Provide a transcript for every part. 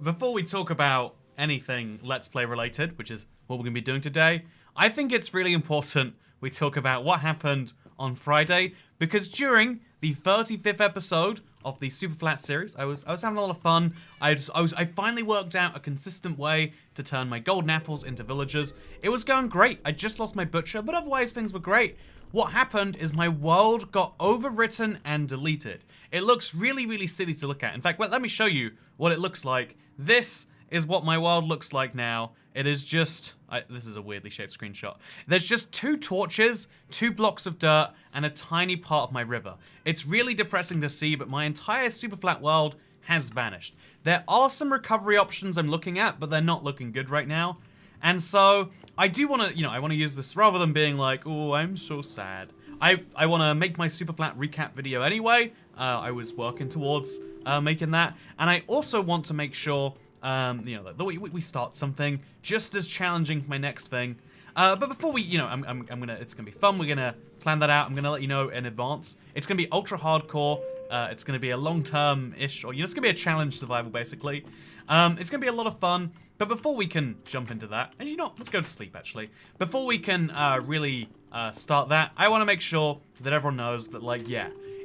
before we talk about anything Let's Play related, which is what we're going to be doing today, I think it's really important we talk about what happened on Friday, because during the 35th episode of the Super Flat series, I was having a lot of fun. I finally worked out a consistent way to turn my golden apples into villagers. It was going great. I just lost my butcher, but otherwise things were great. What happened is my world got overwritten and deleted. It looks really, really silly to look at. In fact, let me show you what it looks like. This is what my world looks like now. It is just, this is a weirdly shaped screenshot. There's just 2 torches, 2 blocks of dirt, and a tiny part of my river. It's really depressing to see, but my entire super flat world has vanished. There are some recovery options I'm looking at, but they're not looking good right now. And so, I do want to, I want to use this rather than being like, oh, I'm so sad. I want to make my super flat recap video anyway. I was working towards making that. And I also want to make sure that we start something just as challenging for my next thing. But before we, it's gonna be fun. We're gonna plan that out. I'm gonna let you know in advance. It's gonna be ultra hardcore. It's gonna be a long-term-ish, or it's gonna be a challenge survival basically. It's gonna be a lot of fun. But before we can jump into that, and let's go to sleep actually. Before we can really start that, I want to make sure that everyone knows that,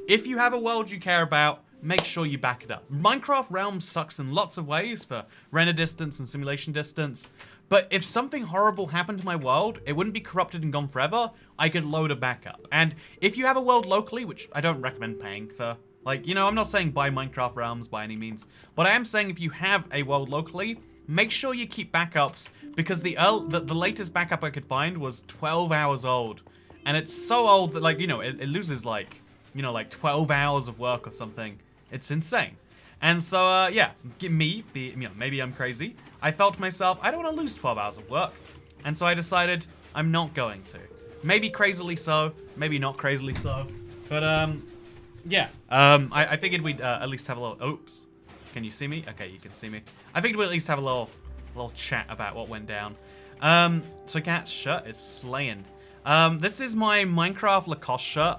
if you have a world you care about, make sure you back it up. Minecraft Realms sucks in lots of ways for render distance and simulation distance, but if something horrible happened to my world, it wouldn't be corrupted and gone forever. I could load a backup. And if you have a world locally, which I don't recommend paying for, I'm not saying buy Minecraft Realms by any means, but I am saying if you have a world locally, make sure you keep backups, because the latest backup I could find was 12 hours old. And it's so old that, it loses, 12 hours of work or something. It's insane. And so, maybe I'm crazy. I felt to myself, I don't want to lose 12 hours of work. And so I decided I'm not going to. Maybe crazily so, maybe not crazily so. But, I figured we'd at least have a little... Oops. Can you see me? Okay, you can see me. I figured we'd at least have a little chat about what went down. So Cat's shirt is slaying. This is my Minecraft Lacoste shirt.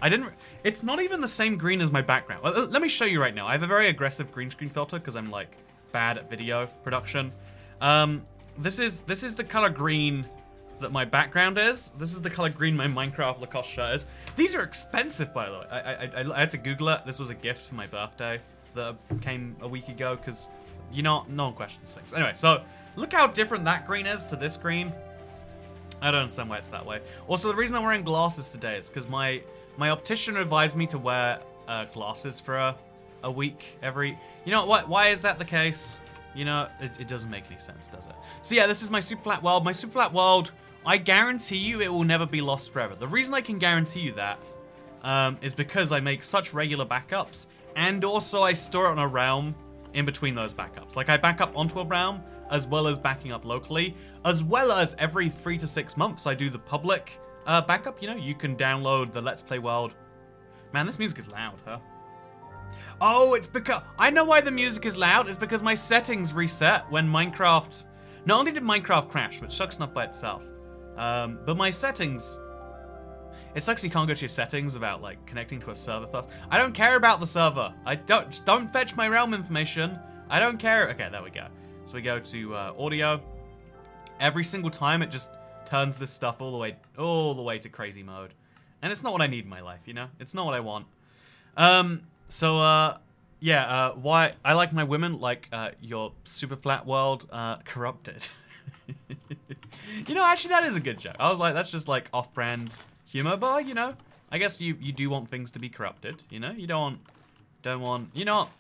It's not even the same green as my background. Let me show you right now. I have a very aggressive green screen filter because I'm bad at video production. This is the color green that my background is. This is the color green my Minecraft Lacoste shirt is. These are expensive, by the way. I had to Google it. This was a gift for my birthday that came a week ago because, no one questions things. Anyway, so look how different that green is to this green. I don't understand why it's that way. Also, the reason I'm wearing glasses today is because my optician advised me to wear glasses for a week every... Why is that the case? It doesn't make any sense, does it? So yeah, this is my super flat world. My super flat world, I guarantee you it will never be lost forever. The reason I can guarantee you that is because I make such regular backups, and also I store it on a realm in between those backups. I back up onto a realm, as well as backing up locally, as well as every 3 to 6 months I do the public backup. You can download the Let's Play world. Man, this music is loud, huh? Oh, it's because... I know why the music is loud. It's because my settings reset when Minecraft... Not only did Minecraft crash, which sucks enough by itself, but my settings... It sucks you can't go to your settings without, connecting to a server first. I don't care about the server. Just don't fetch my realm information. I don't care. Okay, there we go. So we go to audio. Every single time it just turns this stuff all the way to crazy mode. And it's not what I need in my life, It's not what I want. Why I like my women your super flat world corrupted. Actually that is a good joke. I was like, that's just off-brand humor, but I guess you do want things to be corrupted, you don't want,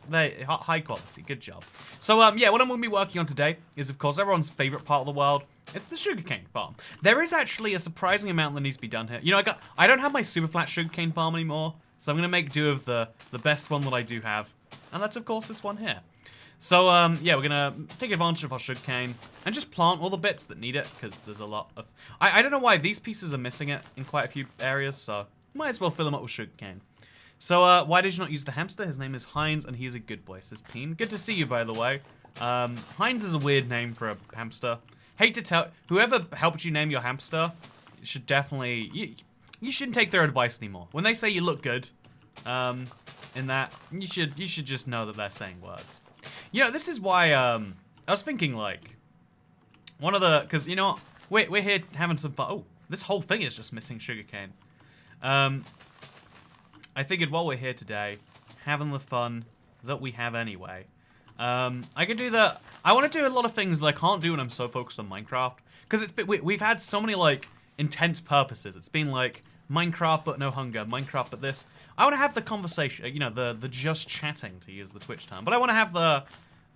they high quality. Good job. So what I'm going to be working on today is, of course, everyone's favorite part of the world. It's the sugarcane farm. There is actually a surprising amount that needs to be done here. I don't have my super flat sugarcane farm anymore, so I'm going to make do of the best one that I do have, and that's of course this one here. So we're going to take advantage of our sugarcane and just plant all the bits that need it, because there's a lot of... I don't know why these pieces are missing it in quite a few areas, so might as well fill them up with sugarcane. So, why did you not use the hamster? His name is Heinz, and he's a good boy, says Peen. Good to see you, by the way. Heinz is a weird name for a hamster. Hate to tell... Whoever helped you name your hamster should definitely... You shouldn't take their advice anymore. When they say you look good, in that, you should just know that they're saying words. This is why, I was thinking, like, one of the... Because, you know what? We're here having some fun. Oh, this whole thing is just missing sugarcane. I figured while we're here today, having the fun that we have anyway, I could do the... I want to do a lot of things that I can't do when I'm so focused on Minecraft. Because it's we've had so many, like, intense purposes. It's been, like, Minecraft but no hunger, Minecraft but this. I want to have the conversation, you know, the just chatting, to use the Twitch term. But I want to have the...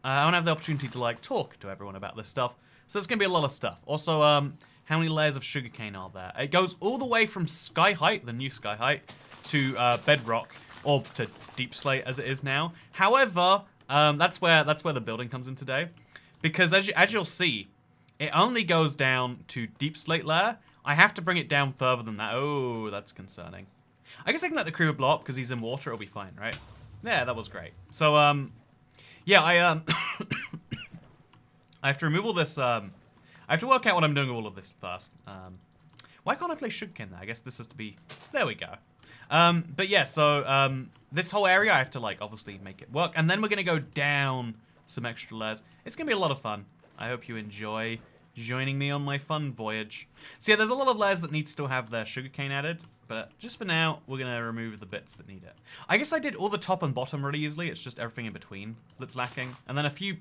I want to have the opportunity to, like, talk to everyone about this stuff. So there's going to be a lot of stuff. Also, how many layers of sugarcane are there? It goes all the way from sky height, the new sky height, to bedrock, or to deep slate as it is now. However, that's where the building comes in today. Because as you'll see, it only goes down to deep slate layer. I have to bring it down further than that. Oh, that's concerning. I guess I can let the creeper blow up because he's in water. It'll be fine, right? Yeah, that was great. So, yeah, I have to remove all this, I have to work out what I'm doing with all of this first. Why can't I play sugarcane there? I guess this is to be, there we go. But yeah, so, this whole area, I have to, like, obviously make it work. And then we're going to go down some extra layers. It's going to be a lot of fun. I hope you enjoy joining me on my fun voyage. So yeah, there's a lot of layers that need to still have their sugarcane added. But just for now, we're going to remove the bits that need it. I guess I did all the top and bottom really easily. It's just everything in between that's lacking. And then a few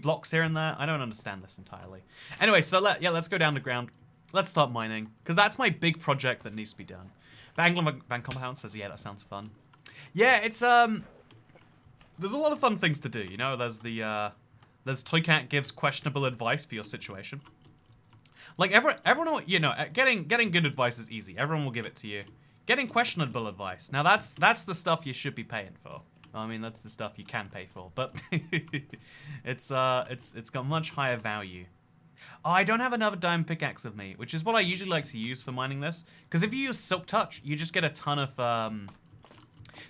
blocks here and there. I don't understand this entirely. Anyway, so let's go down to ground. Let's start mining. Because that's my big project that needs to be done. Bangla Van Compound says, yeah, that sounds fun. Yeah, it's, there's a lot of fun things to do, you know? There's the, there's Toycat gives questionable advice for your situation. Like, everyone, you know, getting good advice is easy. Everyone will give it to you. Getting questionable advice. Now, that's the stuff you should be paying for. I mean, that's the stuff you can pay for. But it's got much higher value. Oh, I don't have another diamond pickaxe with me, which is what I usually like to use for mining this. Because if you use Silk Touch, you just get a ton of...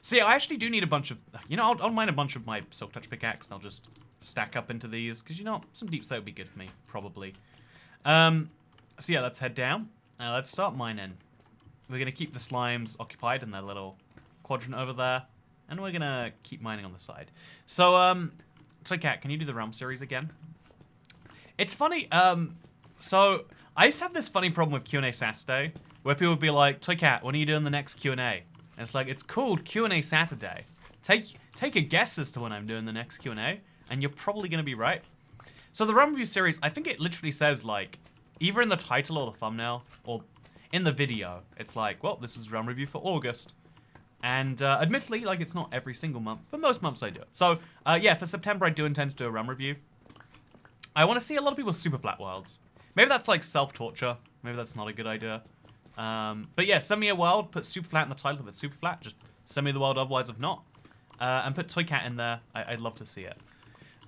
See, I actually do need a bunch of... You know, I'll mine a bunch of my Silk Touch pickaxe, and I'll just stack up into these. Because, you know, some deep slate would be good for me, probably. So yeah, let's head down. Let's start mining. We're going to keep the slimes occupied in their little quadrant over there. And we're going to keep mining on the side. So, Toycat, can you do the realm series again? It's funny, so I used to have this funny problem with Q&A Saturday, where people would be like, Toycat, when are you doing the next Q&A? And it's like, it's called Q&A Saturday. Take a guess as to when I'm doing the next Q&A, and you're probably going to be right. So the realm review series, I think it literally says, like, either in the title or the thumbnail, or in the video, it's like, well, this is realm review for August. And admittedly, like, it's not every single month. For most months, I do it. So, yeah, for September, I do intend to do a realm review. I want to see a lot of people's super flat worlds. Maybe that's, like, self-torture. Maybe that's not a good idea. But yeah, send me a world, put super flat in the title if it's super flat. Just send me the world otherwise if not. And put Toycat in there. I'd love to see it.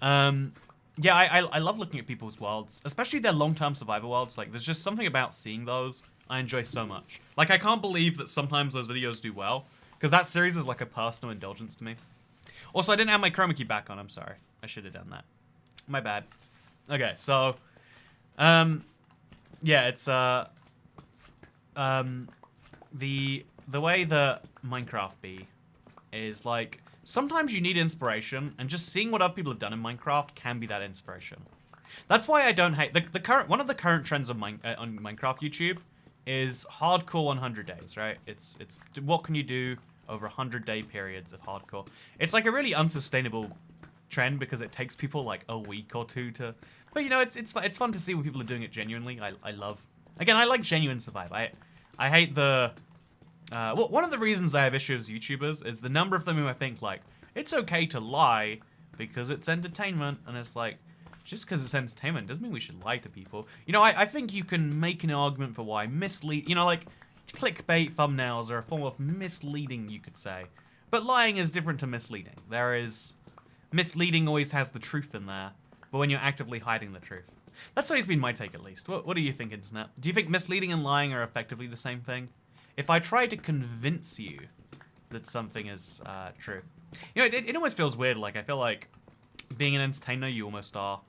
Yeah, I love looking at people's worlds, especially their long-term survivor worlds. Like, there's just something about seeing those I enjoy so much. Like, I can't believe that sometimes those videos do well, because that series is like a personal indulgence to me. Also, I didn't have my chroma key back on. I'm sorry. I should have done that. My bad. Okay, so, yeah, it's, the way that Minecraft be is, like, sometimes you need inspiration, and just seeing what other people have done in Minecraft can be that inspiration. That's why I don't hate, one of the current trends on Minecraft YouTube is hardcore 100 days, right? It's what can you do over 100-day periods of hardcore. It's like a really unsustainable trend because it takes people like a week or two to... But, you know, it's fun to see when people are doing it genuinely. I love... Again, I like genuine survive. I hate the... well, one of the reasons I have issues with YouTubers is the number of them who I think, like, it's okay to lie because it's entertainment. And it's like, just because it's entertainment doesn't mean we should lie to people. You know, I think you can make an argument for why mislead... You know, like, clickbait thumbnails are a form of misleading, you could say. But lying is different to misleading. There is... Misleading always has the truth in there, but when you're actively hiding the truth. That's always been my take, at least. What do you think, Internet? Do you think misleading and lying are effectively the same thing? If I try to convince you that something is true. You know, it almost feels weird. Like, I feel like being an entertainer, you almost are.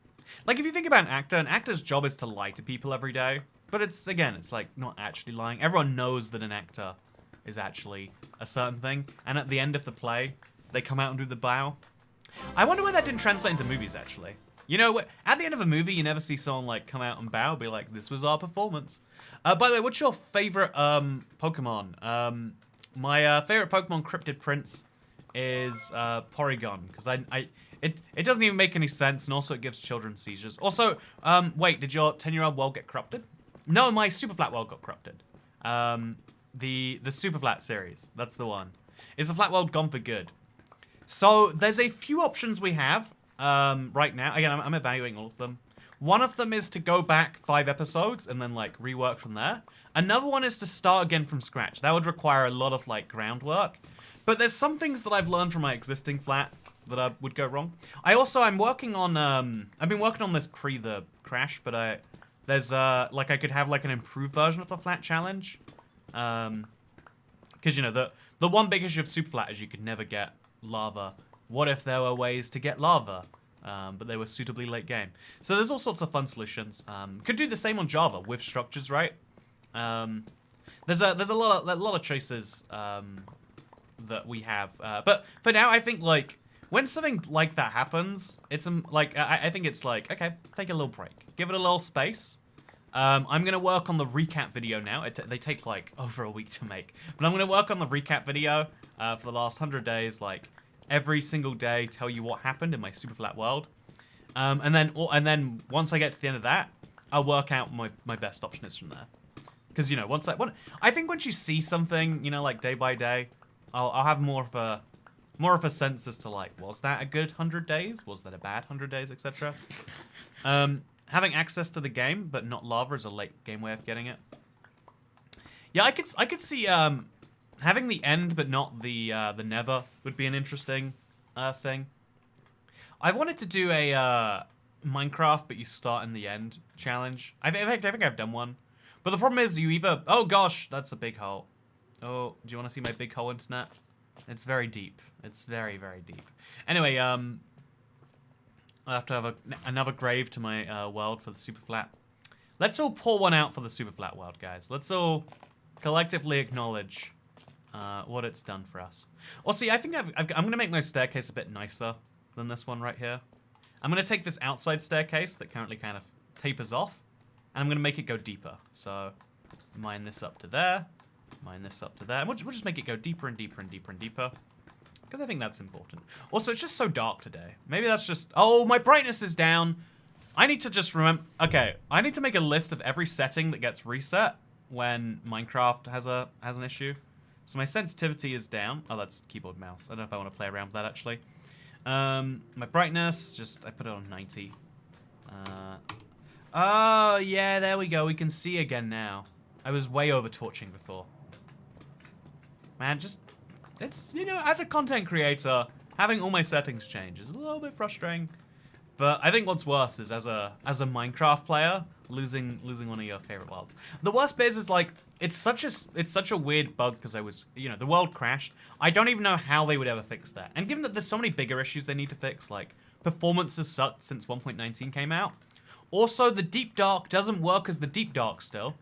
Like, if you think about an actor's job is to lie to people every day. But it's, again, it's like not actually lying. Everyone knows that an actor is actually a certain thing. And at the end of the play, they come out and do the bow. I wonder why that didn't translate into movies, actually. You know, at the end of a movie, you never see someone like come out and bow, be like, "This was our performance." By the way, what's your favorite Pokemon? My favorite Pokemon Cryptid Prince is Porygon, because it doesn't even make any sense, and also it gives children seizures. Also, wait, did your 10-year-old world get corrupted? No, my Super Flat world got corrupted. The Super Flat series, that's the one. Is the Flat world gone for good? So there's a few options we have right now. Again, I'm evaluating all of them. One of them is to go back 5 episodes and then like rework from there. Another one is to start again from scratch. That would require a lot of like groundwork. But there's some things that I've learned from my existing flat that would go wrong. I'm working on I've been working on this pre the crash, but there's like I could have like an improved version of the flat challenge. Because you know the one big issue of Super Flat is you could never get lava. What if there were ways to get lava? But they were suitably late game. So there's all sorts of fun solutions. Could do the same on Java with structures, right? There's a lot of choices that we have. But for now, I think like when something like that happens, it's like I think it's like, okay, take a little break, give it a little space. I'm gonna work on the recap video now. They take like over a week to make, but I'm gonna work on the recap video for the last 100 days, like every single day, tell you what happened in my Super Flat world, and then once I get to the end of that, I'll work out my best option is from there. Because you know, I think once you see something, you know, like day by day, I'll have more of a sense as to like, was that a good 100 days? Was that a bad 100 days, etc. Having access to the game, but not lava is a late game way of getting it. Yeah, I could see having the end, but not the never would be an interesting thing. I wanted to do a Minecraft, but you start in the end challenge. I think I've done one, but the problem is you either. Oh gosh, that's a big hole. Oh, do you want to see my big hole internet? It's very deep. It's very, very deep. Anyway, I have to have another grave to my world for the Super Flat. Let's all pour one out for the Super Flat world, guys. Let's all collectively acknowledge what it's done for us. Well, see, I think I'm going to make my staircase a bit nicer than this one right here. I'm going to take this outside staircase that currently kind of tapers off, and I'm going to make it go deeper. So, mine this up to there. Mine this up to there. And we'll just make it go deeper and deeper and deeper and deeper. Because I think that's important. Also, it's just so dark today. Maybe that's just... Oh, my brightness is down. I need to just remember... Okay, I need to make a list of every setting that gets reset when Minecraft has an issue. So my sensitivity is down. Oh, that's keyboard mouse. I don't know if I want to play around with that, actually. My brightness, I put it on 90. Oh, yeah, there we go. We can see again now. I was way over torching before. Man, it's, you know, as a content creator, having all my settings change is a little bit frustrating. But I think what's worse is as a Minecraft player, losing one of your favorite worlds. The worst bit is like, it's such a weird bug because the world crashed. I don't even know how they would ever fix that. And given that there's so many bigger issues they need to fix, like performance has sucked since 1.19 came out. Also, the Deep Dark doesn't work as the Deep Dark still.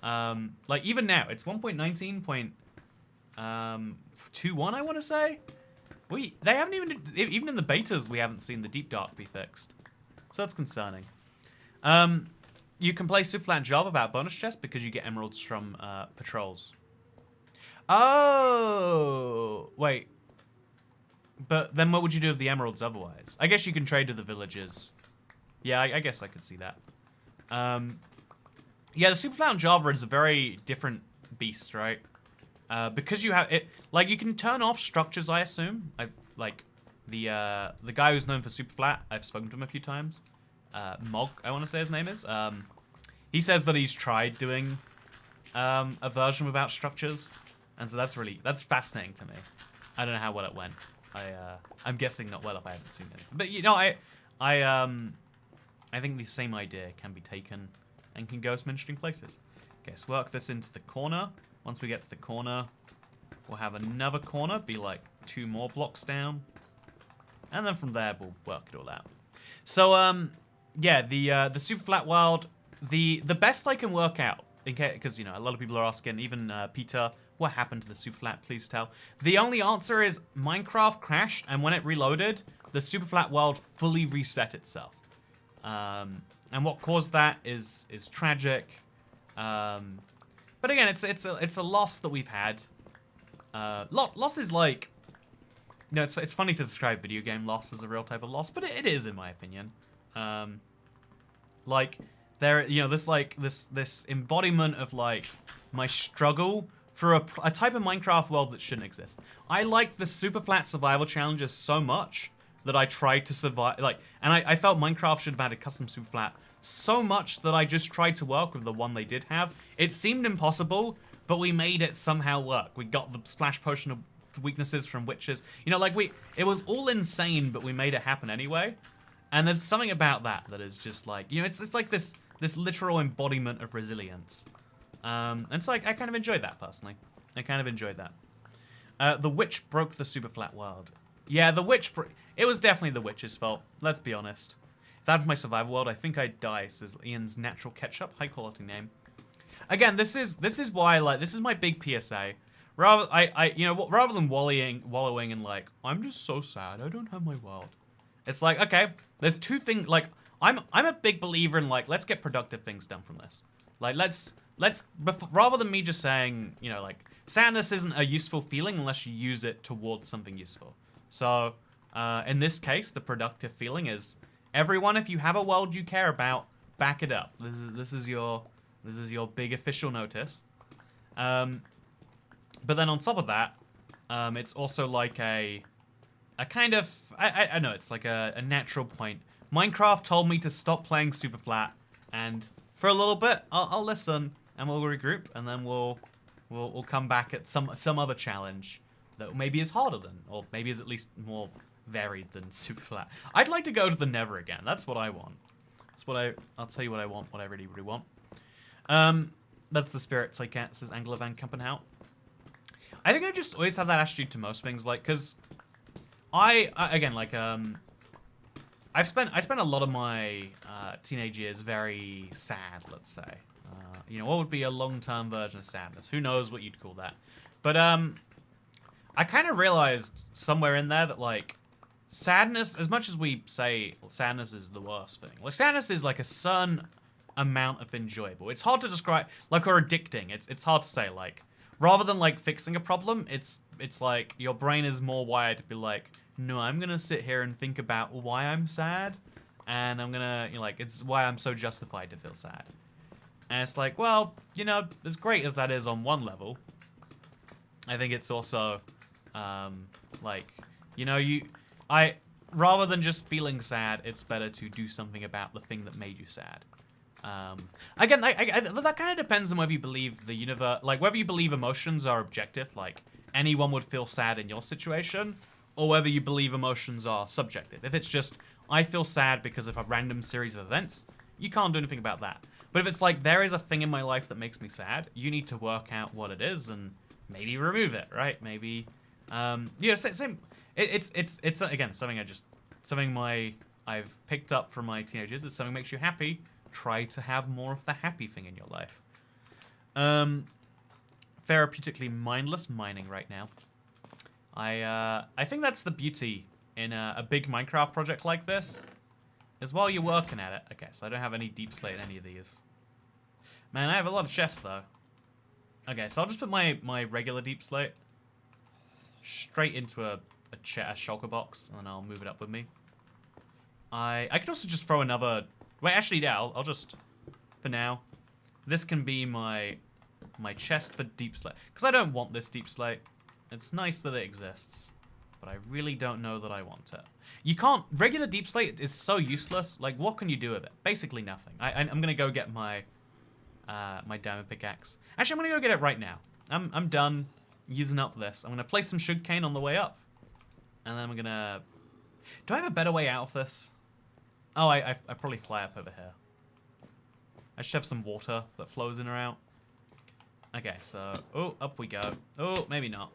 Like even now, it's 1.19.21, I want to say. They haven't even in the betas, we haven't seen the Deep Dark be fixed. So that's concerning. You can play Super Flat Java without bonus chests because you get emeralds from patrols. Oh, wait. But then what would you do with the emeralds otherwise? I guess you can trade to the villages. Yeah, I guess I could see that. Yeah, the Super Flat on Java is a very different beast, right? Because you have it, like you can turn off structures. I assume. Like the guy who's known for Super Flat. I've spoken to him a few times. Mog, I want to say his name is. He says that he's tried doing a version without structures, and so that's fascinating to me. I don't know how well it went. I'm guessing not well if I haven't seen it. But you know, I think the same idea can be taken and can go some interesting places. Okay, let's work this into the corner. Once we get to the corner, we'll have another corner, be like 2 more blocks down. And then from there, we'll work it all out. So, yeah, the Super Flat world, the best I can work out, because, you know, a lot of people are asking, even Peter, what happened to the Super Flat, please tell. The only answer is Minecraft crashed, and when it reloaded, the Super Flat world fully reset itself. And what caused that is tragic. But again, it's a loss that we've had. Loss is like, you know, it's funny to describe video game loss as a real type of loss, but it is in my opinion. Like there, you know, this embodiment of like my struggle for a type of Minecraft world that shouldn't exist. I like the super flat survival challenges so much that I tried to survive, like, and I felt Minecraft should have had a custom super flat so much that I just tried to work with the one they did have. It seemed impossible, but we made it somehow work. We got the splash potion of weaknesses from witches. You know, like it was all insane, but we made it happen anyway. And there's something about that is just like, you know, it's like this literal embodiment of resilience. And so I kind of enjoyed that personally. I kind of enjoyed that. The witch broke the super flat world. Yeah, the witch. It was definitely the witch's fault. Let's be honest. If that was my survival world, I think I'd die. Says Ian's natural ketchup, high quality name. Again, this is why, like, this is my big PSA. Rather than wallowing in like, I'm just so sad I don't have my world. It's like, okay, there's two things. Like, I'm a big believer in like, let's get productive things done from this. Like, rather than me just saying, you know, like, sadness isn't a useful feeling unless you use it towards something useful. So, in this case, the productive feeling is, everyone, if you have a world you care about, back it up. This is your big official notice. But then on top of that, it's also like a kind of, I know, it's like a natural point. Minecraft told me to stop playing super flat, and for a little bit, I'll listen, and we'll regroup, and then we'll come back at some other challenge that maybe is harder than, or maybe is at least more varied than super flat. I'd like to go to the Nether again. That's what I want. That's what I'll tell you what I want, what I really, really want. That's the spirit so I can't, says Angela Van Kampenhout. I think I just always have that attitude to most things, like, because I again, like, I spent a lot of my teenage years very sad, let's say. You know, what would be a long-term version of sadness? Who knows what you'd call that? But I kind of realized somewhere in there that, like, sadness, as much as we say sadness is the worst thing, like, sadness is like a certain amount of enjoyable. It's hard to describe, like, or addicting. It's hard to say, like, rather than like fixing a problem, it's like your brain is more wired to be like, no, I'm gonna sit here and think about why I'm sad, and I'm gonna, you know, like, it's why I'm so justified to feel sad. And it's like, well, you know, as great as that is on one level, I think it's also like, you know, rather than just feeling sad, it's better to do something about the thing that made you sad. Again, that kind of depends on whether you believe the universe, like, whether you believe emotions are objective, like anyone would feel sad in your situation, or whether you believe emotions are subjective. If it's just, I feel sad because of a random series of events, you can't do anything about that. But if it's like, there is a thing in my life that makes me sad, you need to work out what it is and maybe remove it, right? Maybe, yeah, same. It's again, something I've picked up from my teenagers. It's something that makes you happy. Try to have more of the happy thing in your life. Therapeutically mindless mining right now. I think that's the beauty in a big Minecraft project like this, is while you're working at it. Okay, so I don't have any deep slate in any of these. Man, I have a lot of chests though. Okay, so I'll just put my regular deep slate straight into a shulker box, and then I'll move it up with me. I could also just throw another. Wait, actually, yeah, I'll just, for now, this can be my chest for deep slate, because I don't want this deep slate. It's nice that it exists, but I really don't know that I want it. You can't, regular deep slate is so useless. Like, what can you do with it? Basically nothing. I'm gonna go get my my diamond pickaxe. Actually, I'm gonna go get it right now. I'm done using up this. I'm gonna place some sugarcane on the way up, and then I'm gonna. Do I have a better way out of this? Oh, I probably fly up over here. I should have some water that flows in or out. Okay, so, oh, up we go. Oh, maybe not.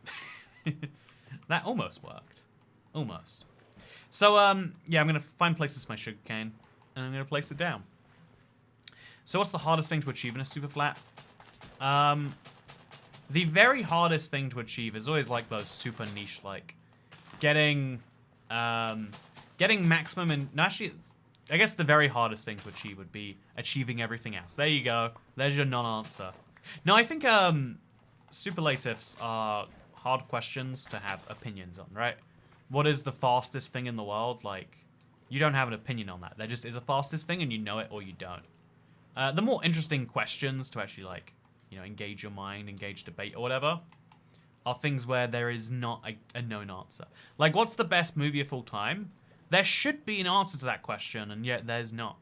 That almost worked. Almost. So, yeah, I'm going to find places for my sugarcane, and I'm going to place it down. So what's the hardest thing to achieve in a super flat? The very hardest thing to achieve is always like those super niche, like getting maximum and actually I guess the very hardest thing to achieve would be achieving everything else. There you go. There's your non-answer. No, I think superlatives are hard questions to have opinions on, right? What is the fastest thing in the world? Like, you don't have an opinion on that. There just is a fastest thing and you know it or you don't. The more interesting questions to actually, like, you know, engage your mind, engage debate or whatever, are things where there is not a known answer. Like, what's the best movie of all time? There should be an answer to that question, and yet there's not.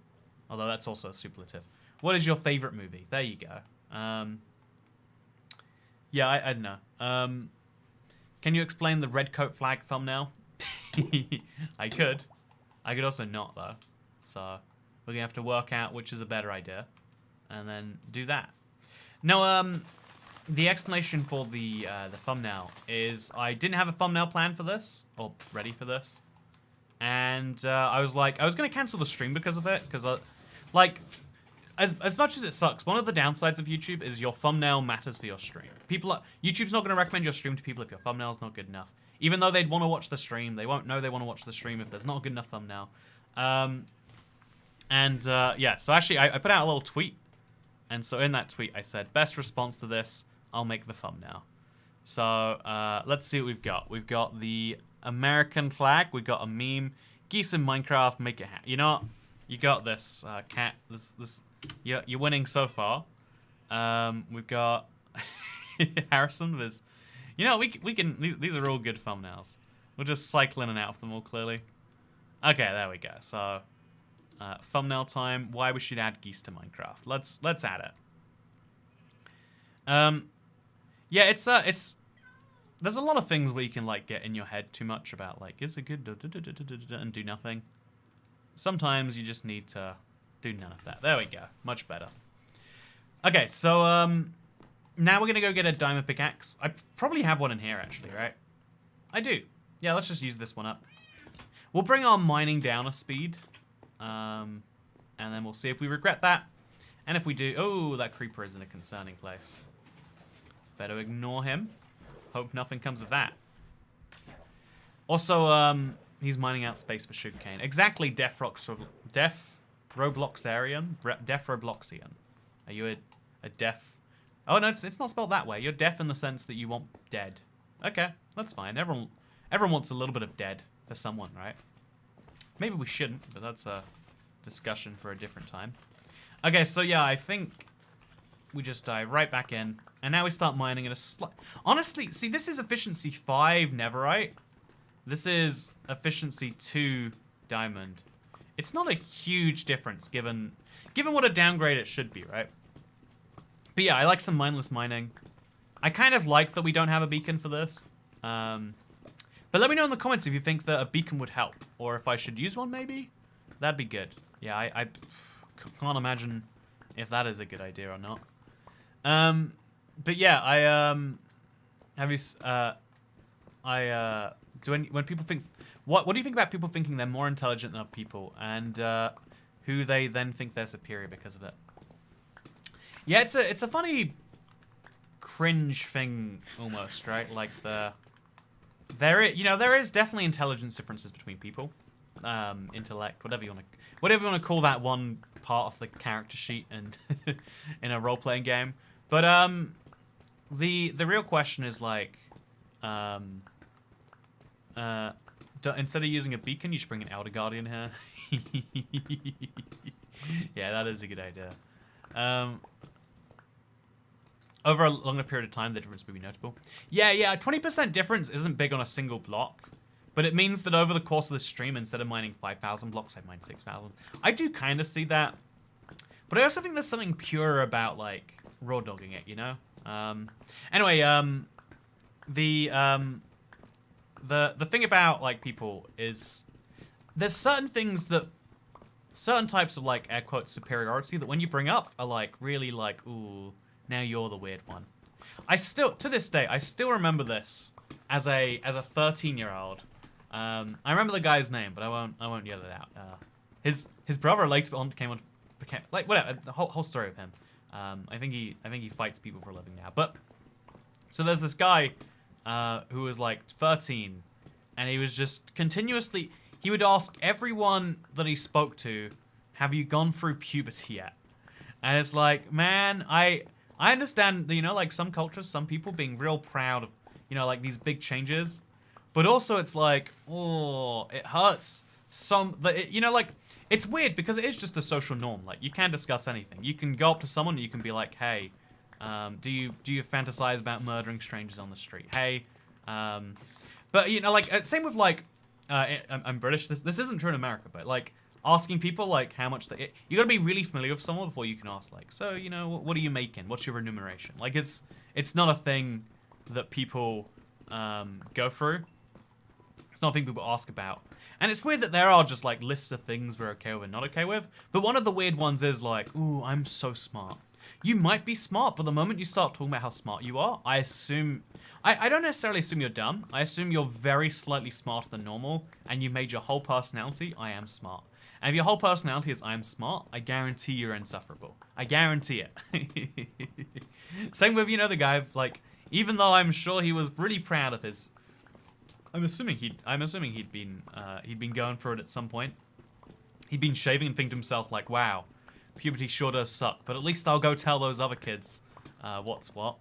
Although that's also a superlative. What is your favorite movie? There you go. Yeah, I don't know. Can you explain the red coat flag thumbnail? I could. I could also not, though. So we're going to have to work out which is a better idea. And then do that. No, the explanation for the thumbnail is I didn't have a thumbnail plan for this, or ready for this. And I was like, I was going to cancel the stream because of it. Because, like, as much as it sucks, one of the downsides of YouTube is your thumbnail matters for your stream. YouTube's not going to recommend your stream to people if your thumbnail's not good enough. Even though they'd want to watch the stream, they won't know they want to watch the stream if there's not a good enough thumbnail. Yeah, so actually I put out a little tweet. And so in that tweet I said, best response to this, I'll make the thumbnail. So let's see what we've got. We've got the American flag. We've got a meme. Geese in Minecraft, make it You know what? You got this, cat. You're winning so far. We've got Harrison with, you know, we can. These are all good thumbnails. We'll just cycle in and out of them all clearly. Okay, there we go. So thumbnail time. Why we should add geese to Minecraft? Let's add it. Yeah, it's. There's a lot of things where you can like get in your head too much about like is it good and do nothing. Sometimes you just need to do none of that. There we go. Much better. Okay, so now we're gonna go get a diamond pickaxe. I probably have one in here actually, right? I do. Yeah, let's just use this one up. We'll bring our mining down a speed. And then we'll see if we regret that. And if we do, oh, that creeper is in a concerning place. Better ignore him. Hope nothing comes of that. Also, he's mining out space for sugarcane. Exactly, Def Robloxian. Def Robloxian. Are you a deaf? Oh no, it's not spelled that way. You're deaf in the sense that you want dead. Okay, that's fine. Everyone wants a little bit of dead for someone, right? Maybe we shouldn't, but that's a discussion for a different time. Okay, so yeah, I think we just dive right back in, and now we start mining at a honestly, see, this is efficiency 5 netherite. This is efficiency 2 diamond. It's not a huge difference given what a downgrade it should be, right? But yeah, I like some mindless mining. I kind of like that we don't have a beacon for this. But let me know in the comments if you think that a beacon would help, or if I should use one maybe. That'd be good. Yeah, I can't imagine if that is a good idea or not. But yeah, when people think, what do you think about people thinking they're more intelligent than other people, and who they then think they're superior because of it? Yeah, it's a funny cringe thing almost, right? Like there is definitely intelligence differences between people, intellect, whatever you want to call that one part of the character sheet and in a role-playing game. But the real question is like, instead of using a beacon, you should bring an Elder Guardian here. Yeah, that is a good idea. Over a longer period of time, the difference will be notable. Yeah, 20% difference isn't big on a single block, but it means that over the course of the stream, instead of mining 5,000 blocks, I mine 6,000. I do kind of see that, but I also think there's something pure about like raw dogging it, you know? Anyway, the thing about like people is there's certain things that certain types of like air quotes superiority that when you bring up are like really like, ooh, now you're the weird one. To this day, I still remember this as a 13-year-old. I remember the guy's name, but I won't yell it out. His brother later on became like whatever, the whole story of him. I think he fights people for a living now. But so there's this guy who was like 13, and he was just continuously. he would ask everyone that he spoke to, have you gone through puberty yet? And it's like, man, I understand, you know, like some cultures, some people being real proud of, you know, like these big changes. But also it's like, oh, it hurts. You know, like, it's weird because it is just a social norm. Like, you can discuss anything. You can go up to someone and you can be like, hey, do you fantasize about murdering strangers on the street? Hey, but, you know, like, same with, like, I'm British. This isn't true in America, but, like, asking people, like, how much you gotta be really familiar with someone before you can ask, like, so, you know, what are you making? What's your remuneration? Like, it's not a thing that people, go through. It's not a thing people ask about. And it's weird that there are just, like, lists of things we're okay with and not okay with. But one of the weird ones is, like, ooh, I'm so smart. You might be smart, but the moment you start talking about how smart you are, I assume... I don't necessarily assume you're dumb. I assume you're very slightly smarter than normal, and you made your whole personality, I am smart. And if your whole personality is I am smart, I guarantee you're insufferable. I guarantee it. Same with, you know, the guy, like, even though I'm sure he was really proud of his... I'm assuming he'd been going through it at some point. He'd been shaving and thinking to himself, like, wow, puberty sure does suck, but at least I'll go tell those other kids what's what.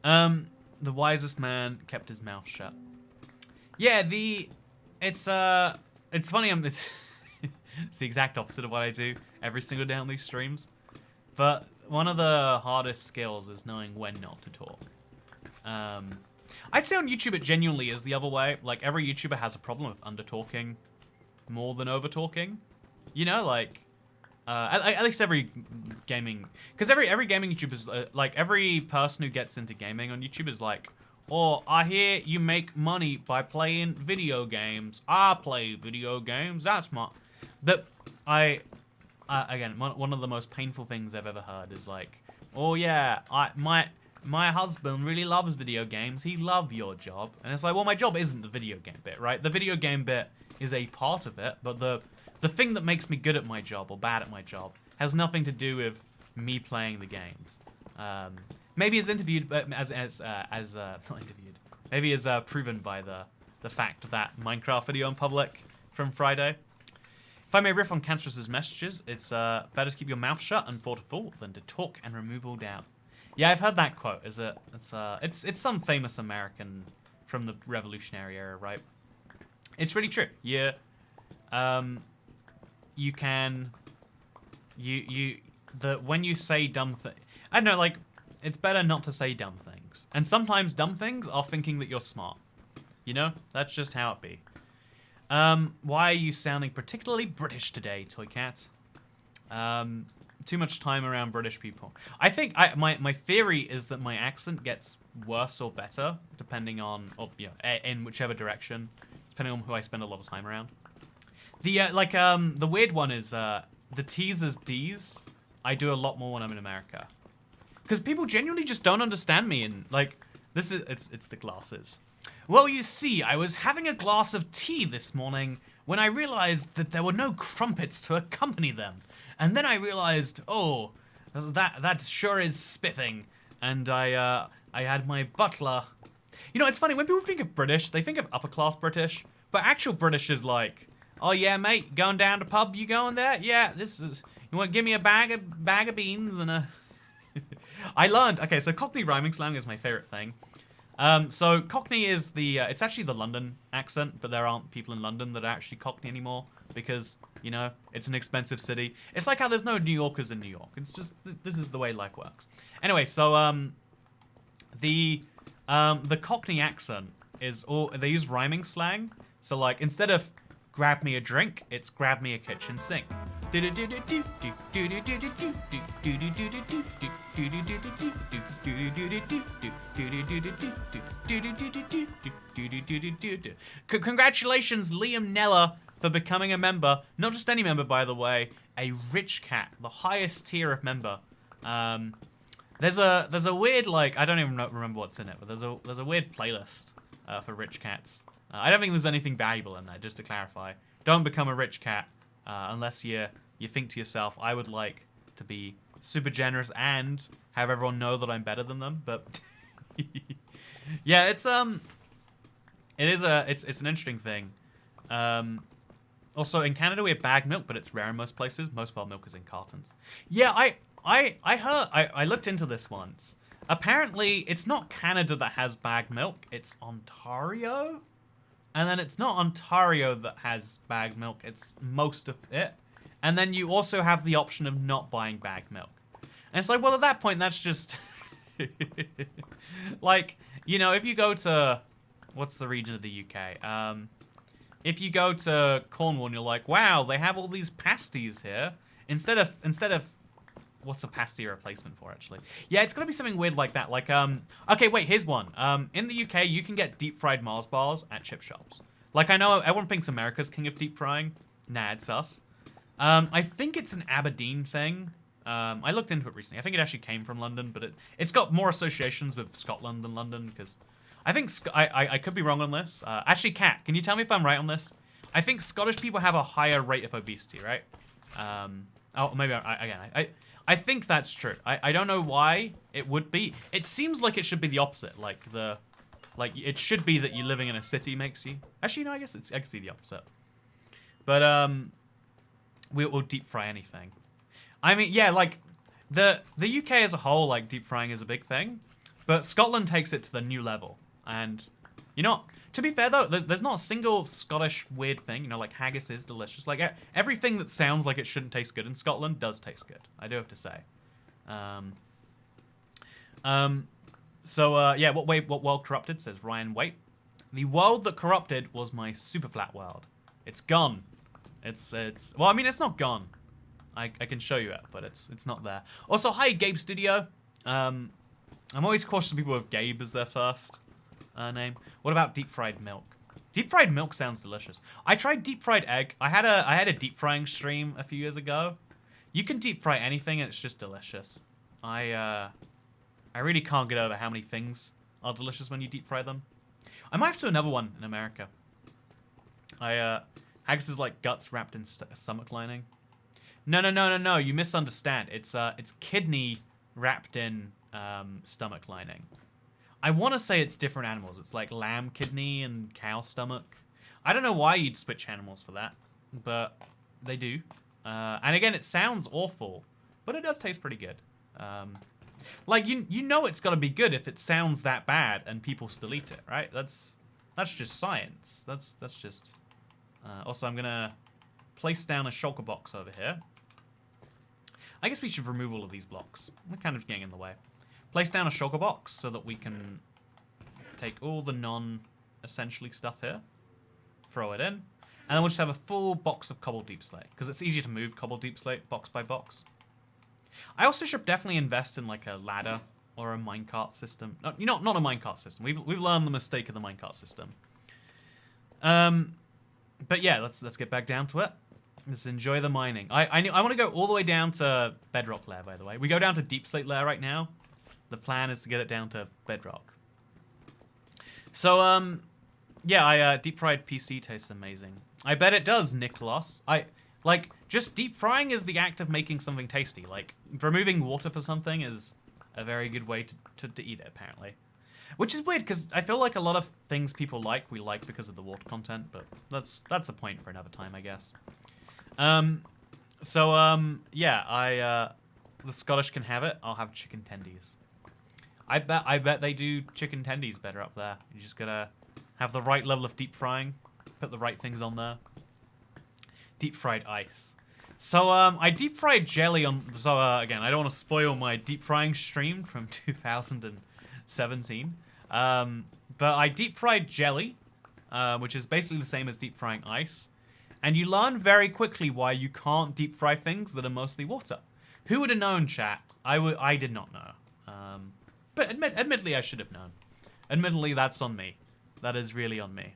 The wisest man kept his mouth shut. Yeah, it's funny, it's the exact opposite of what I do every single day on these streams. But one of the hardest skills is knowing when not to talk. I'd say on YouTube it genuinely is the other way. Like, every YouTuber has a problem with under-talking more than over-talking. You know, like, at least every gaming... Because every gaming YouTuber is, like, every person who gets into gaming on YouTube is like, oh, I hear you make money by playing video games. I play video games, that's my... That, again, one of the most painful things I've ever heard is like, oh yeah, my husband really loves video games. He loves your job. And it's like, well, my job isn't the video game bit, right? The video game bit is a part of it, but the thing that makes me good at my job or bad at my job has nothing to do with me playing the games. Maybe as interviewed, but not interviewed. Maybe as proven by the fact that Minecraft video in public from Friday. If I may riff on Cancerous' messages, it's better to keep your mouth shut and thought a fool than to talk and remove all doubt. Yeah, I've heard that quote. It's some famous American from the Revolutionary era, right? It's really true. Yeah, you can, when you say dumb things, I don't know, like, it's better not to say dumb things. And sometimes dumb things are thinking that you're smart. You know, that's just how it be. Why are you sounding particularly British today, Toy Cat? Too much time around British people. I think my theory is that my accent gets worse or better depending on, or, you know, in whichever direction, depending on who I spend a lot of time around. The weird one is the T's as D's. I do a lot more when I'm in America, because people genuinely just don't understand me, and like it's the glasses. Well, you see, I was having a glass of tea this morning when I realized that there were no crumpets to accompany them. And then I realized, oh, that sure is spiffing. And I had my butler. You know, it's funny, when people think of British, they think of upper class British. But actual British is like, oh yeah, mate, going down to pub, you going there? Yeah, you want to give me a bag of beans and a... I learned, okay, so Cockney rhyming slang is my favorite thing. So Cockney is it's actually the London accent, but there aren't people in London that are actually Cockney anymore because, you know, it's an expensive city. It's like how there's no New Yorkers in New York. It's just, this is the way life works. Anyway, so, the Cockney accent is they use rhyming slang. So like, instead of grab me a drink, it's grab me a kitchen sink. Congratulations, Liam Neller, for becoming a member. Not just any member, by the way, a rich cat, the highest tier of member. There's a weird, like, I don't even remember what's in it, but there's a weird playlist for rich cats. I don't think there's anything valuable in that, just to clarify. Don't become a rich cat unless you think to yourself, I would like to be super generous and have everyone know that I'm better than them. But yeah, it's an interesting thing. Also, in Canada, we have bag milk, but it's rare in most places. Most of our milk is in cartons. Yeah, I heard, I looked into this once. Apparently, it's not Canada that has bag milk. It's Ontario? And then it's not Ontario that has bag milk. It's most of it. And then you also have the option of not buying bag milk. And it's like, well, at that point, that's just... like, you know, if you go to... What's the region of the UK? If you go to Cornwall and you're like, wow, they have all these pasties here. Instead of... What's a pasty replacement for, actually? Yeah, it's gonna be something weird like that. Like, okay, wait, here's one. In the UK, you can get deep-fried Mars bars at chip shops. Like, I know everyone thinks America's king of deep frying. Nah, it's us. I think it's an Aberdeen thing. I looked into it recently. I think it actually came from London, but it's got more associations with Scotland than London, because... I think... I could be wrong on this. Actually, Kat, can you tell me if I'm right on this? I think Scottish people have a higher rate of obesity, right? Oh, maybe I think that's true. I don't know why it would be. It seems like it should be the opposite. Like it should be that you living in a city makes you. Actually, no, I guess I can see the opposite. But we'll deep fry anything. I mean, yeah, like the UK as a whole, like deep frying is a big thing, but Scotland takes it to the new level. And you know, to be fair though, there's not a single Scottish weird thing. You know, like haggis is delicious. Like everything that sounds like it shouldn't taste good in Scotland does taste good. I do have to say. So yeah, what world corrupted, says Ryan Waite. The world that corrupted was my super flat world. It's gone. It's well, I mean, it's not gone. I can show you it, but it's not there. Also, hi Gabe Studio. I'm always cautious of people with Gabe as their first name. What about deep fried milk? Deep fried milk sounds delicious. I tried deep fried egg. I had a deep frying stream a few years ago. You can deep fry anything and it's just delicious. I really can't get over how many things are delicious when you deep fry them. I might have to do another one in America. Haggis is like guts wrapped in stomach lining. No, you misunderstand. It's kidney wrapped in stomach lining. I want to say it's different animals. It's like lamb kidney and cow stomach. I don't know why you'd switch animals for that, but they do. And again, it sounds awful, but it does taste pretty good. Like you know it's got to be good if it sounds that bad and people still eat it, right? That's just science. That's just. Also, I'm gonna place down a shulker box over here. I guess we should remove all of these blocks. They're kind of getting in the way. Place down a shulker box so that we can take all the non-essentially stuff here, throw it in, and then we'll just have a full box of cobbled deep slate, because it's easier to move cobbled deep slate box by box. I also should definitely invest in like a ladder or a minecart system. No, not a minecart system. We've learned the mistake of the minecart system. But yeah, let's get back down to it. Let's enjoy the mining. I want to go all the way down to bedrock layer, by the way. We go down to deep slate layer right now. The plan is to get it down to bedrock. So, yeah, deep fried PC tastes amazing. I bet it does, Nicholas. Just deep frying is the act of making something tasty. Like, removing water for something is a very good way to eat it, apparently. Which is weird, because I feel like a lot of things people like, we like because of the water content, but that's a point for another time, I guess. Yeah, the Scottish can have it. I'll have chicken tendies. I bet they do chicken tendies better up there. You just gotta have the right level of deep frying, put the right things on there. Deep fried ice. So I deep fried jelly on. So again, I don't want to spoil my deep frying stream from 2017. But I deep fried jelly, which is basically the same as deep frying ice. And you learn very quickly why you can't deep fry things that are mostly water. Who would have known, chat? I did not know. But admittedly, I should have known. Admittedly, that's on me. That is really on me.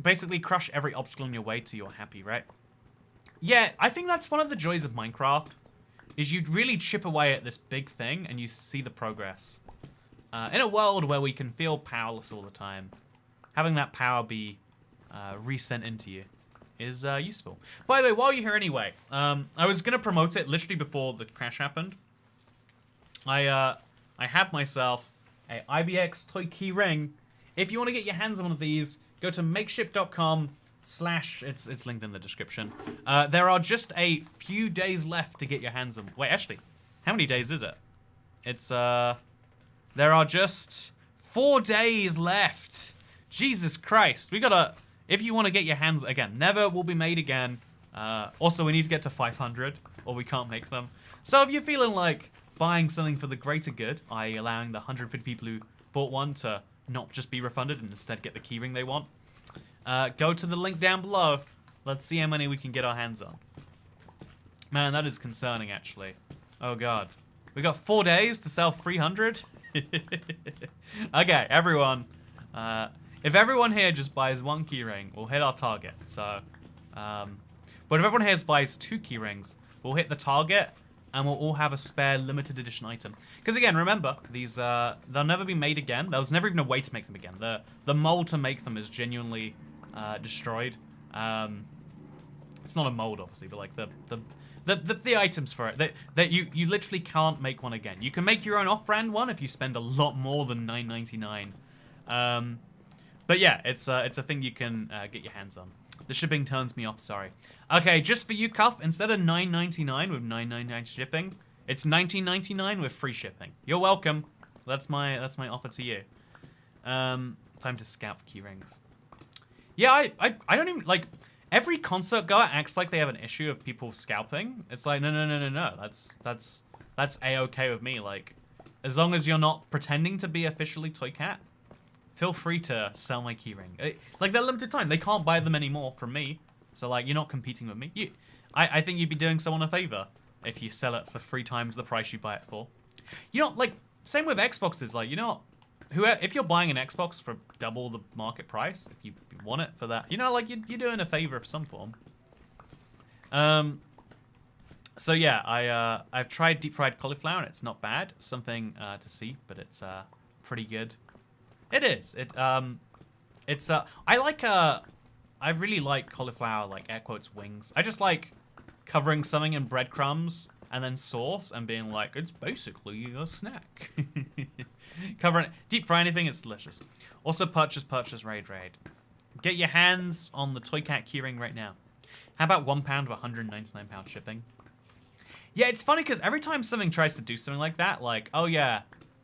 Basically, crush every obstacle in your way till you're happy, right? Yeah, I think that's one of the joys of Minecraft, is you really chip away at this big thing and you see the progress. In a world where we can feel powerless all the time, having that power be resent into you is useful. By the way, while you're here anyway, I was going to promote it literally before the crash happened. I have myself a IBX toy key ring. If you want to get your hands on one of these, go to makeshift.com, / it's linked in the description. There are just a few days left to get your hands on. Wait, actually, how many days is it? It's there are just 4 days left. Jesus Christ, we gotta. If you want to get your hands again, never will be made again. Also, we need to get to 500, or we can't make them. So if you're feeling like buying something for the greater good, i.e. allowing the 150 people who bought one to not just be refunded and instead get the keyring they want, go to the link down below. Let's see how many we can get our hands on. Man, that is concerning, actually. Oh, God. We got 4 days to sell 300? Okay, everyone. If everyone here just buys 1 keyring, we'll hit our target. So, but if everyone here buys 2 keyrings, we'll hit the target, and we'll all have a spare limited edition item. Because again, remember, these they'll never be made again. There was never even a way to make them again. The mold to make them is genuinely destroyed. It's not a mold, obviously, but like the items for it that you literally can't make one again. You can make your own off-brand one if you spend a lot more than $9.99. But yeah, it's a thing you can get your hands on. The shipping turns me off, sorry. Okay, just for you, Cuff, instead of $9.99 with $9.99 shipping, it's $19.99 with free shipping. You're welcome. That's my offer to you. Time to scout for keyrings. Yeah, I don't even, like, every concert goer acts like they have an issue of people scalping. It's like, no. That's A-okay with me. Like, as long as you're not pretending to be officially Toy Cat, feel free to sell my keyring. Like, they're limited time. They can't buy them anymore from me. So, like, you're not competing with me. I think you'd be doing someone a favor if you sell it for 3 times the price you buy it for. You know, like, same with Xboxes. Like, you know, if you're buying an Xbox for double the market price, if you want it for that, you know, like, you're doing a favor of some form. So, yeah, I've tried deep-fried cauliflower, and it's not bad. Something to see, but it's pretty good. It is. I really like cauliflower, like, air quotes, wings. I just like covering something in breadcrumbs and then sauce and being like, it's basically a snack. Covering it. Deep fry anything, it's delicious. Also, purchase, raid. Get your hands on the Toy Cat keyring right now. How about £1 with £199 shipping? Yeah, it's funny because every time something tries to do something like that, like, oh yeah,